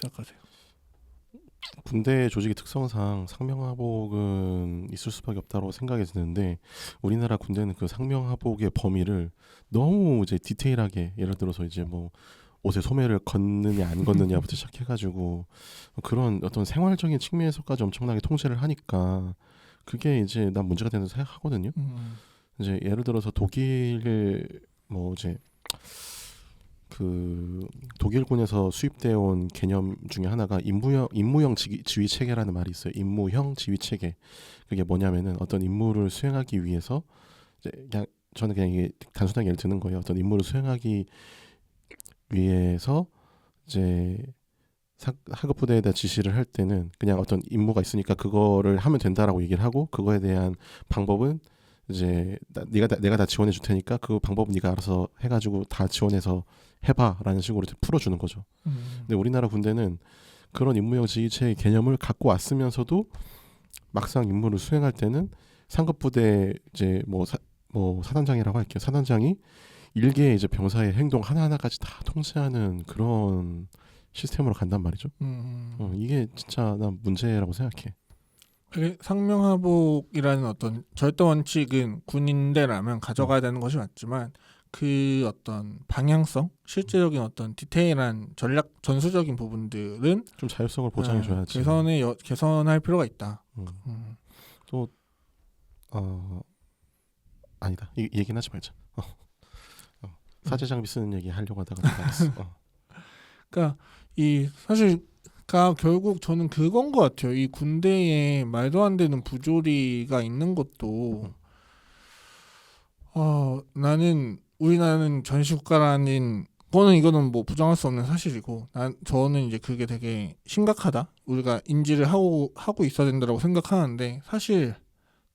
생각하세요? 군대 조직의 특성상 상명하복은 있을 수밖에 없다고 생각이 드는데 우리나라 군대는 그 상명하복의 범위를 너무 이제 디테일하게 예를 들어서 이제 뭐 옷에 소매를 걷느냐 안 걷느냐부터 시작해가지고 그런 어떤 생활적인 측면에서까지 엄청나게 통제를 하니까 그게 이제 난 문제가 된다고 생각하거든요. 이제 예를 들어서 독일 뭐 이제 그 독일군에서 수입되어 온 개념 중에 하나가 임무형 지휘 체계라는 말이 있어요. 임무형 지휘 체계. 그게 뭐냐면은 어떤 임무를 수행하기 위해서 이제 저는 그냥 이게 단순하게 예를 드는 거예요. 어떤 임무를 수행하기 위해서 이제 하급 부대에다 지시를 할 때는 그냥 어떤 임무가 있으니까 그거를 하면 된다라고 얘기를 하고 그거에 대한 방법은 이제 내가 다 지원해 줄 테니까 그 방법은 네가 알아서 해가지고 다 지원해서 해봐라는 식으로 풀어주는 거죠. 근데 우리나라 군대는 그런 임무형 지휘체의 개념을 갖고 왔으면서도 막상 임무를 수행할 때는 상급 부대 이제 뭐 사단장이라고 할게요. 사단장이 일개의 이제 병사의 행동 하나하나까지 다 통제하는 그런 시스템으로 간단 말이죠. 이게 진짜 난 문제라고 생각해. 상명하복이라는 어떤 절대 원칙은 군인대라면 가져가야 되는 것이 맞지만 그 어떤 방향성, 실제적인 어떤 디테일한 전략 전술적인 부분들은 좀 자율성을 보장해줘야지. 개선할 필요가 있다. 또 아니다. 이 얘기는 하지 말자. 사제 장비 쓰는 얘기 하려고 하다가 나갔어. 그러니까 이 사실 결국 저는 그건 것 같아요. 이 군대에 말도 안 되는 부조리가 있는 것도 나는 우리나라는 전시국가라는 이거는 뭐 부정할 수 없는 사실이고 저는 이제 그게 되게 심각하다. 우리가 인지를 하고 있어야 된다고 생각하는데 사실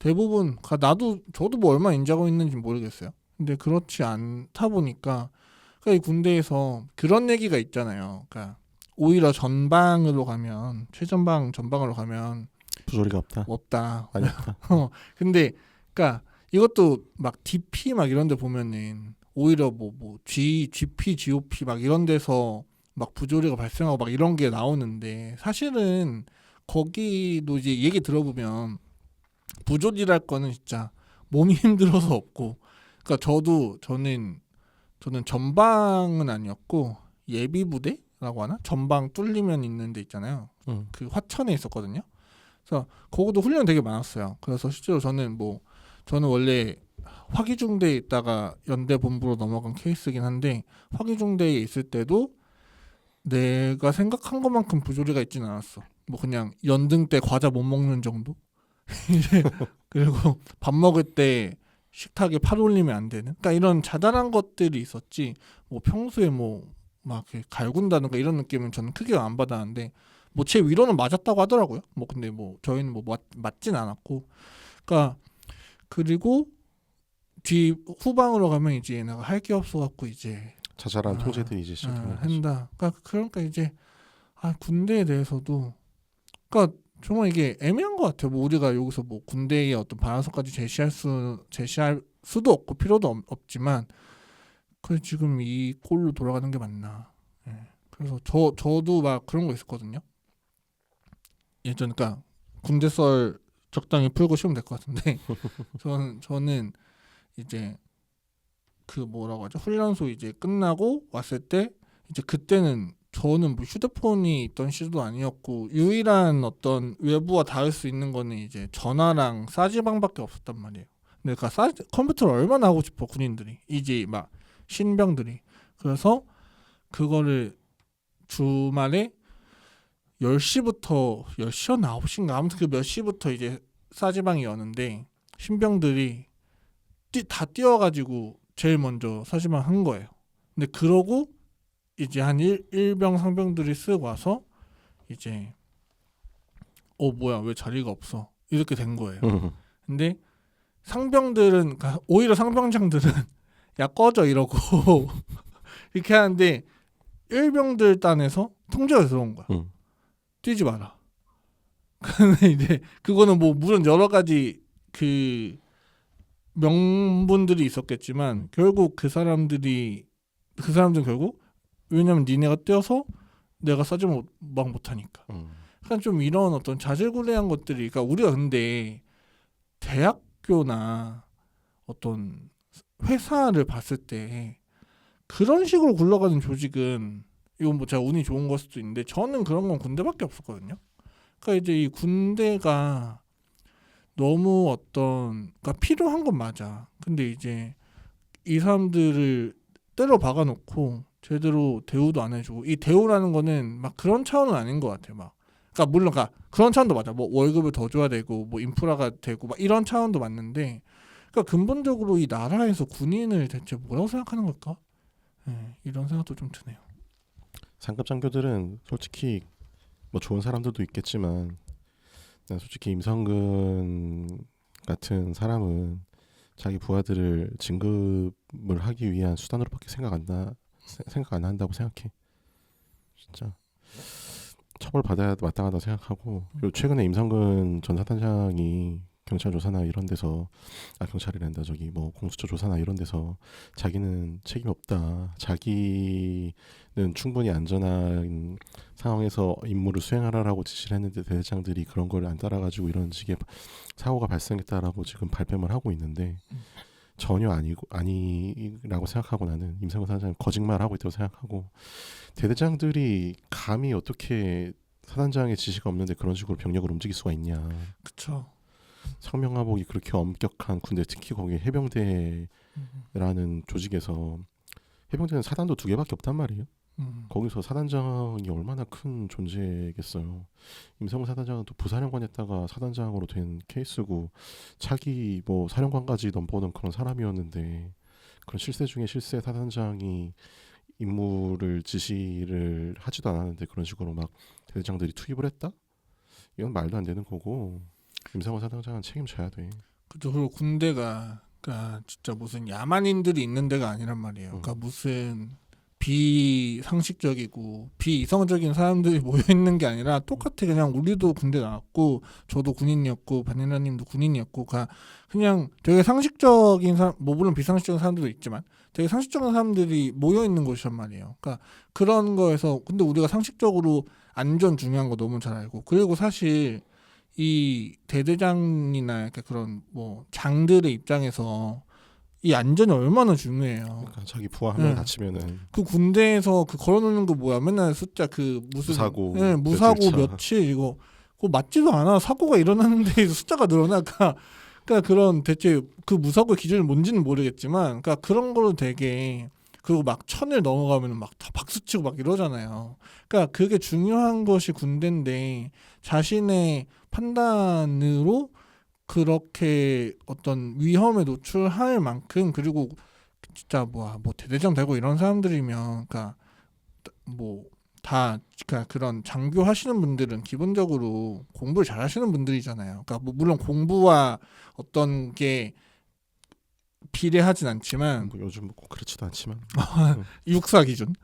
대부분 저도 뭐 얼마 인지하고 있는지 모르겠어요. 근데 그렇지 않다 보니까 그러니까 이 군대에서 그런 얘기가 있잖아요. 그러니까 오히려 전방으로 가면 전방으로 가면 부조리가 없다. 많이 없다. 근데 그러니까 이것도 막 DP 막 이런 데 보면은 오히려 GP, GOP 막 이런 데서 막 부조리가 발생하고 막 이런 게 나오는데 사실은 거기도 이제 얘기 들어보면 부조리랄 거는 진짜 몸이 힘들어서 없고 그러니까 저는 전방은 아니었고 예비부대라고 하나? 전방 뚫리면 있는 데 있잖아요. 그 화천에 있었거든요. 그래서 거기도 훈련 되게 많았어요. 그래서 실제로 저는 원래 화기중대에 있다가 연대 본부로 넘어간 케이스긴 한데 화기중대에 있을 때도 내가 생각한 것만큼 부조리가 있진 않았어. 뭐 그냥 연등 때 과자 못 먹는 정도? 이제 그리고 밥 먹을 때 식탁에 팔 올리면 안 되는. 그러니까 이런 자잘한 것들이 있었지. 뭐 평소에 뭐 막 갈군다든가 이런 느낌은 저는 크게 안 받았는데 뭐 제 위로는 맞았다고 하더라고요. 뭐 근데 뭐 저희는 뭐 맞진 않았고. 그러니까 그리고 뒤 후방으로 가면 이제 내가 할 게 없어 갖고 이제 자잘한 통제들이 이제 시작하는 거지. 한다. 그러니까 이제 군대에 대해서도 그러니까 정말 이게 애매한 것 같아요. 뭐 우리가 여기서 뭐 군대의 어떤 반환선까지 제시할 수도 없고 필요도 없지만 그 지금 이 꼴로 돌아가는 게 맞나? 예. 그래서 저도 막 그런 거 있었거든요. 예전 그러니까 군대 썰 적당히 풀고 쉬면 될 것 같은데 저는 이제 그 뭐라고 하죠? 훈련소 이제 끝나고 왔을 때 이제 그때는 저는 뭐 휴대폰이 있던 시대도 아니었고 유일한 어떤 외부와 닿을 수 있는 거는 이제 전화랑 싸지방밖에 없었단 말이에요. 근데 컴퓨터를 얼마나 하고 싶어 군인들이 이제 막 신병들이. 그래서 그거를 주말에 10시부터 10시였나 9시인가 아무튼 그 몇 시부터 이제 싸지방이 여는데 신병들이 다 뛰어가지고 제일 먼저 싸지방 한 거예요. 근데 그러고 이제 한 일병 상병들이 쓱 와서 이제 뭐야 왜 자리가 없어 이렇게 된 거예요. 근데 상병들은 그러니까 오히려 상병장들은 야 꺼져 이러고 이렇게 하는데 일병들 딴에서 통제가 들어온 거야. 뛰지 마라. 근데 이제 그거는 뭐 물론 여러 가지 그 명분들이 있었겠지만 결국 그 사람들은 결국 왜냐면 니네가 뛰어서 내가 싸지 막 못하니까. 약간 좀 이런 어떤 자질구레한 것들이 그러니까 우리가 근데 대학교나 어떤 회사를 봤을 때 그런 식으로 굴러가는 조직은 이건 뭐 제가 운이 좋은 걸 수도 있는데 저는 그런 건 군대밖에 없었거든요. 그러니까 이제 이 군대가 너무 그러니까 필요한 건 맞아. 근데 이제 이 사람들을 때려 박아놓고 제대로 대우도 안 해주고 이 대우라는 거는 막 그런 차원은 아닌 것 같아요. 그러니까 물론 그런 차원도 맞아. 뭐 월급을 더 줘야 되고 뭐 인프라가 되고 막 이런 차원도 맞는데 그러니까 근본적으로 이 나라에서 군인을 대체 뭐라고 생각하는 걸까? 네, 이런 생각도 좀 드네요. 상급 장교들은 솔직히 뭐 좋은 사람들도 있겠지만 난 솔직히 임성근 같은 사람은 자기 부하들을 진급을 하기 위한 수단으로밖에 생각 안 한다고 생각해. 진짜 처벌 받아야 마땅하다고 생각하고 그리고 최근에 임성근 전 사단장이 경찰 조사나 이런 데서 경찰이란다 저기 뭐 공수처 조사나 이런 데서 자기는 책임 없다. 자기는 충분히 안전한 상황에서 임무를 수행하라라고 지시를 했는데 대대장들이 그런 걸 안 따라가지고 이런 식의 사고가 발생했다라고 지금 발뺌을 하고 있는데 전혀 아니라고 생각하고 나는 임성근 사단장은 거짓말하고 있다고 생각하고 대대장들이 감히 어떻게 사단장의 지시가 없는데 그런 식으로 병력을 움직일 수가 있냐. 그렇죠. 상명하복이 그렇게 엄격한 군대 특히 거기 해병대라는 조직에서 해병대는 사단도 2개밖에 없단 말이에요. 거기서 사단장이 얼마나 큰 존재겠어요. 임성근 사단장은 또 부사령관에다가 사단장으로 된 케이스고 차기 뭐 사령관까지 넘보는 그런 사람이었는데 그런 실세 중에 실세 사단장이 임무를 지시를 하지도 않았는데 그런 식으로 막 대대장들이 투입을 했다? 이건 말도 안 되는 거고 임성근 사단장은 책임져야 돼. 그리고 군대가 그러니까 진짜 무슨 야만인들이 있는 데가 아니란 말이에요. 그러니까 무슨 비상식적이고 비이성적인 사람들이 모여 있는 게 아니라 똑같아. 그냥 우리도 군대 나왔고 저도 군인이었고 바닐라님도 군인이었고 그냥 되게 상식적인 사람, 뭐 물론 비상식적인 사람들도 있지만 되게 상식적인 사람들이 모여 있는 곳이란 말이에요. 그러니까 그런 거에서 근데 우리가 상식적으로 안전 중요한 거 너무 잘 알고, 그리고 사실 이 대대장이나 이렇게 그런 뭐 장들의 입장에서 이 안전이 얼마나 중요해요. 그러니까 자기 부하 한 명 네. 다치면은 그 군대에서 그 걸어놓는 거 뭐야? 맨날 숫자 그 무슨 무사고, 네, 무사고 며칠차. 며칠 이거 그거 맞지도 않아. 사고가 일어났는데 숫자가 늘어나. 그러니까 그런 대체 그 무사고의 기준이 뭔지는 모르겠지만, 그러니까 그런 거로 되게 그리고 막 천을 넘어가면 막 다 박수치고 막 이러잖아요. 그러니까 그게 중요한 것이 군대인데 자신의 판단으로 그렇게 어떤 위험에 노출할 만큼, 그리고 진짜 뭐 대대장 되고 이런 사람들이면 그러니까 뭐 다 그러니까 그런 장교 하시는 분들은 기본적으로 공부를 잘 하시는 분들이잖아요. 그러니까 뭐 물론 공부와 어떤 게 비례하진 않지만 뭐 요즘 뭐 꼭 그렇지도 않지만 육사 기준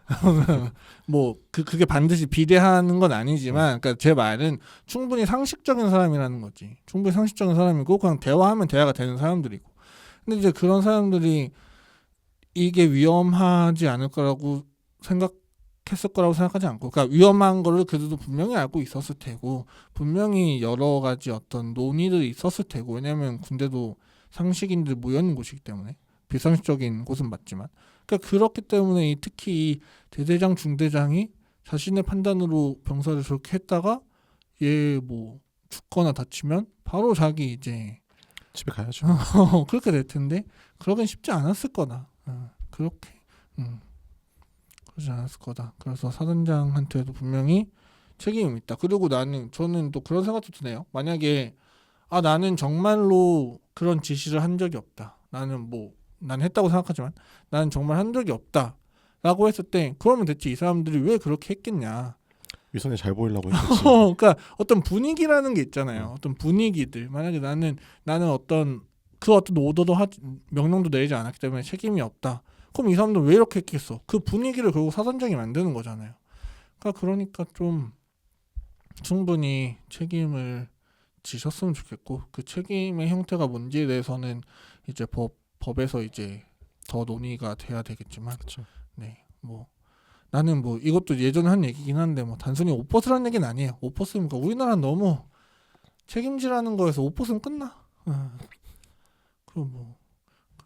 뭐 그게 반드시 비례하는 건 아니지만, 그러니까 제 말은 충분히 상식적인 사람이라는 거지. 충분히 상식적인 사람이고 그냥 대화하면 대화가 되는 사람들이고. 근데 이제 그런 사람들이 이게 위험하지 않을 거라고 생각했을 거라고 생각하지 않고, 그러니까 위험한 거를 그들도 분명히 알고 있었을 테고 분명히 여러 가지 어떤 논의들이 있었을 테고, 왜냐하면 군대도 상식인들 모여 있는 곳이기 때문에 비상식적인 곳은 맞지만, 그러니까 그렇기 때문에 특히 이 대대장 중대장이 자신의 판단으로 병사를 저렇게 했다가 얘 뭐 죽거나 다치면 바로 자기 이제 집에 가야죠. 그렇게 될 텐데 그러긴 쉽지 않았을 거다. 그렇게 그러지 않았을 거다. 그래서 사단장한테도 분명히 책임이 있다. 그리고 저는 또 그런 생각도 드네요. 만약에 나는 정말로 그런 지시를 한 적이 없다. 난 했다고 생각하지만 나는 정말 한 적이 없다. 라고 했을 때 그러면 대체 이 사람들이 왜 그렇게 했겠냐. 위선에 잘 보이려고 했겠지. 그러니까 어떤 분위기라는 게 있잖아요. 어떤 분위기들. 만약에 나는 어떤 오더도 명령도 내리지 않았기 때문에 책임이 없다. 그럼 이 사람들 왜 이렇게 했겠어? 그 분위기를 결국 사단장이 만드는 거잖아요. 그러니까 좀 충분히 책임을 지셨으면 좋겠고, 그 책임의 형태가 뭔지에 대해서는 이제 법에서 이제 더 논의가 돼야 되겠지만, 그렇죠. 네, 뭐 나는 뭐 이것도 예전에 한 얘기긴 한데 뭐 단순히 옷벗으라는 얘기는 아니에요. 옷벗으면 그러니까 우리나라는 너무 책임지라는 거에서 옷벗으면 끝나. 그리고 뭐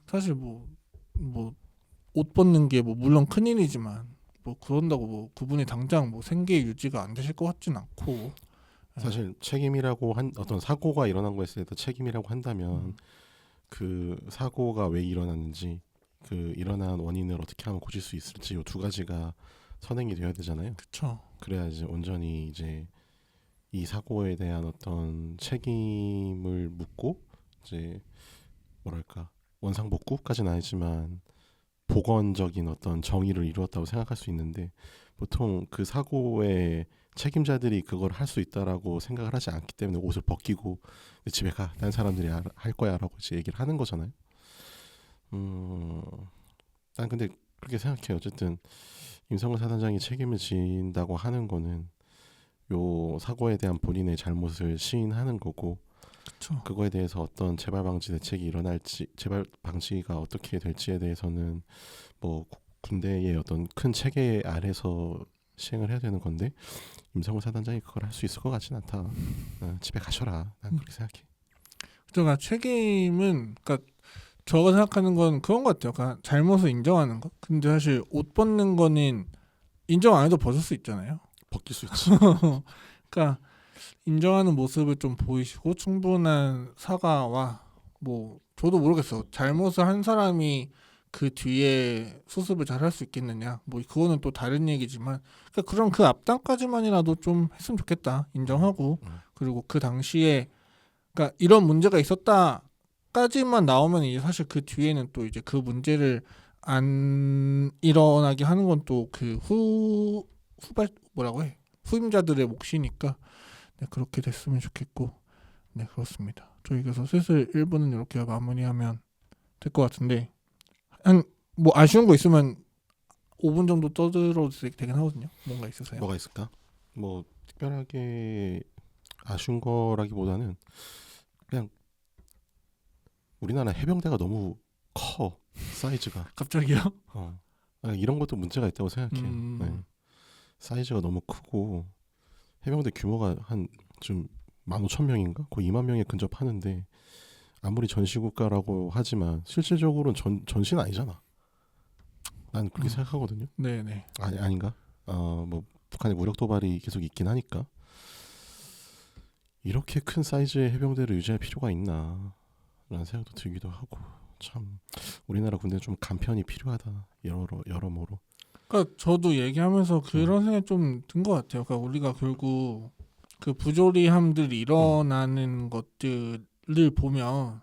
사실 뭐 옷 벗는 게 뭐 물론 큰 일이지만 뭐 그런다고 뭐 그분이 당장 뭐 생계 유지가 안 되실 것 같진 않고. 사실 책임이라고 한 어떤 사고가 일어난 거에 대해서 책임이라고 한다면 그 사고가 왜 일어났는지, 그 일어난 원인을 어떻게 하면 고칠 수 있을지, 이 두 가지가 선행이 되어야 되잖아요. 그렇죠. 그래야지 온전히 이제 이 사고에 대한 어떤 책임을 묻고 이제 뭐랄까 원상복구까지는 아니지만 복원적인 어떤 정의를 이루었다고 생각할 수 있는데, 보통 그 사고의 책임자들이 그걸 할 수 있다라고 생각을 하지 않기 때문에 옷을 벗기고 집에 가, 다른 사람들이 할 거야라고 이제 얘기를 하는 거잖아요. 난 근데 그렇게 생각해요. 어쨌든 임성근 사단장이 책임을 진다고 하는 거는 요 사고에 대한 본인의 잘못을 시인하는 거고, 그렇죠. 그거에 대해서 어떤 재발 방지 대책이 일어날지, 재발 방지가 어떻게 될지에 대해서는 뭐 군대의 어떤 큰 체계 아래서 시행을 해야 되는 건데, 임성근 사단장이 그걸 할 수 있을 것 같진 않다. 집에 가셔라. 난 그렇게 생각해. 그러니까 책임은, 그러니까 저가 생각하는 건 그런 것 같아요. 그러니까 잘못을 인정하는 거. 근데 사실 옷 벗는 거는 인정 안 해도 벗을 수 있잖아요. 벗길 수 있지. 그러니까 인정하는 모습을 좀 보이시고 충분한 사과와, 뭐 저도 모르겠어. 잘못을 한 사람이 그 뒤에 수습을 잘 할 수 있겠느냐. 뭐 그거는 또 다른 얘기지만, 그러니까 그럼 그 앞단까지만이라도 좀 했으면 좋겠다. 인정하고, 그리고 그 당시에 그러니까 이런 문제가 있었다까지만 나오면 이제 사실 그 뒤에는 또 이제 그 문제를 안 일어나게 하는 건 또 그 후임자들의 몫이니까, 네, 그렇게 됐으면 좋겠고, 네, 그렇습니다. 저희 그래서 슬슬 1부는 이렇게 마무리하면 될 것 같은데, 뭐 아쉬운 거 있으면 5분 정도 떠들어도 되긴 하거든요. 뭔가 있으세요? 뭐가 있을까? 뭐 특별하게 아쉬운 거라기보다는 그냥 우리나라 해병대가 너무 커 사이즈가. 갑자기요? 이런 것도 문제가 있다고 생각해. 음. 네. 사이즈가 너무 크고 해병대 규모가 한 좀 15,000명인가? 거의 2만 명에 근접하는데 아무리 전시국가라고 하지만 실질적으로는 전시는 아니잖아. 난 그렇게 생각하거든요. 네네. 아닌가? 뭐 북한의 무력 도발이 계속 있긴 하니까 이렇게 큰 사이즈의 해병대를 유지할 필요가 있나 라는 생각도 들기도 하고 참 우리나라 군대는 좀 간편이 필요하다 여러모로. 그러니까 저도 얘기하면서 그런 생각이 좀 든 것 같아요. 그러니까 우리가 결국 그 부조리함들이 일어나는 것들을 보면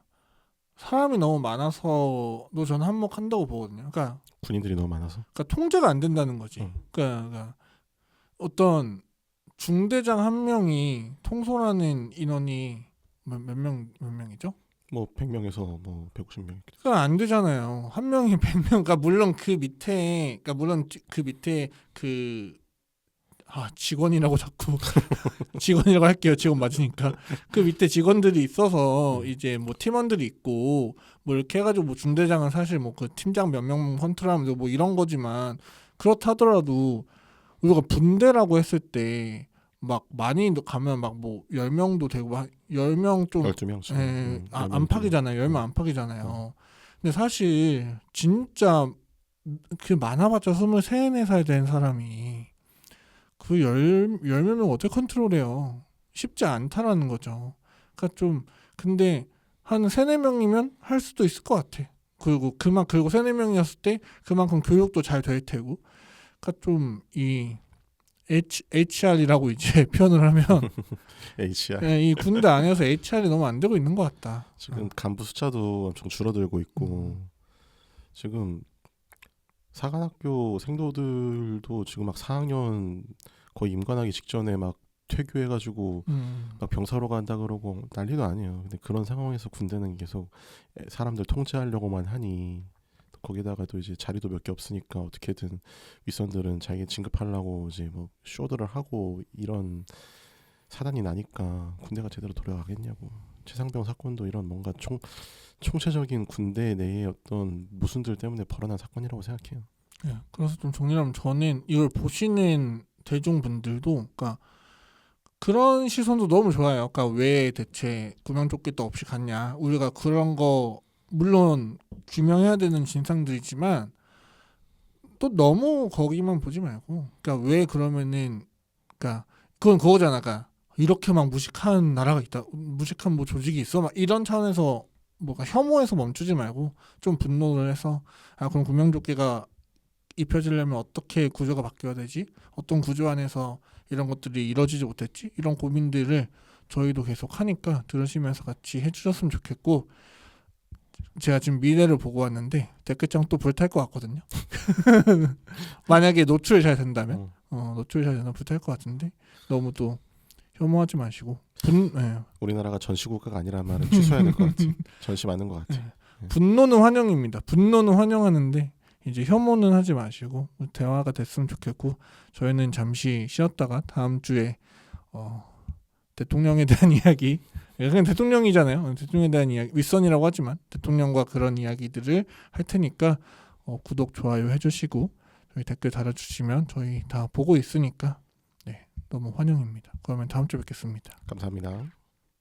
사람이 너무 많아서도 저는 한몫한다고 보거든요. 그러니까 군인들이 너무 많아서. 통제가 안 된다는 거지. 그러니까 어떤 중대장 한 명이 통솔하는 인원이 몇 명이죠? 뭐 100명에서 뭐 150명. 그러니까 안 되잖아요. 한 명이 100명. 그러니까 물론 그 밑에 직원이라고 자꾸 직원이라고 할게요. 직원 맞으니까. 그 밑에 직원들이 있어서 이제 뭐 팀원들이 있고 뭐 이렇게 해가지고 뭐 중대장은 사실 뭐 그 팀장 몇 명 컨트롤하면서 뭐 이런 거지만 그렇다 하더라도 우리가 분대라고 했을 때 막 많이 가면 막 뭐 10명도 되고 10명 좀 12명씩. 안팎이잖아요. 10명 안팎이잖아요. 근데 사실 진짜 그 많아봤자 23, 4살 된 사람이 그 10몇 명 어떻게 컨트롤해요? 쉽지 않다라는 거죠. 그러니까 좀 근데 한 3, 4명이면 할 수도 있을 것 같아. 그리고 3, 4명이었을 때 그만큼 교육도 잘 될 테고. 그러니까 좀 이 HR이라고 이제 표현을 하면 HR. 이 군대 안에서 HR이 너무 안 되고 있는 것 같다. 지금 간부 숫자도 엄청 줄어들고 있고 지금 사관학교 생도들도 지금 막 4학년 거의 임관하기 직전에 막 퇴교해가지고 막 병사로 간다 그러고 난리도 아니에요. 근데 그런 상황에서 군대는 계속 사람들 통제하려고만 하니 거기다가 또 이제 자리도 몇 개 없으니까 어떻게든 윗선들은 자기 진급하려고 이제 뭐 쇼들을 하고 이런 사단이 나니까 군대가 제대로 돌아가겠냐고. 최상병 사건도 이런 뭔가 총체적인 군대 내의 어떤 모순들 때문에 벌어난 사건이라고 생각해요. 예, 그래서 좀 정리하면 저는 이걸 보시는 대중분들도 그러니까 그런 시선도 너무 좋아요. 그러니까 왜 대체 구명조끼도 없이 갔냐. 우리가 그런 거 물론 규명해야 되는 진상들이지만 또 너무 거기만 보지 말고 그러니까 왜 그러면은 그러니까 그건 그거잖아. 그러니까 이렇게 막 무식한 나라가 있다. 무식한 뭐 조직이 있어. 막 이런 차원에서 뭐가 혐오해서 멈추지 말고 좀 분노를 해서 그럼 구명조끼가 입혀지려면 어떻게 구조가 바뀌어야 되지? 어떤 구조 안에서 이런 것들이 이루어지지 못했지? 이런 고민들을 저희도 계속 하니까 들으시면서 같이 해주셨으면 좋겠고 제가 지금 미래를 보고 왔는데 댓글창 또 불탈 것 같거든요. 만약에 노출이 잘 된다면 노출이 잘 되면 불탈 것 같은데 너무 또 혐오하지 마시고 우리나라가 전시국가가 아니란 말은 취소해야 될 것 같아. 전시 맞는 것 같아. 분노는 환영입니다. 분노는 환영하는데 이제 혐오는 하지 마시고 대화가 됐으면 좋겠고 저희는 잠시 쉬었다가 다음 주에 대통령에 대한 이야기 그냥 대통령이잖아요. 대통령에 대한 이야기 윗선이라고 하지만 대통령과 그런 이야기들을 할 테니까 구독 좋아요 해주시고 저희 댓글 달아주시면 저희 다 보고 있으니까 네 너무 환영입니다. 그러면 다음 주에 뵙겠습니다. 감사합니다.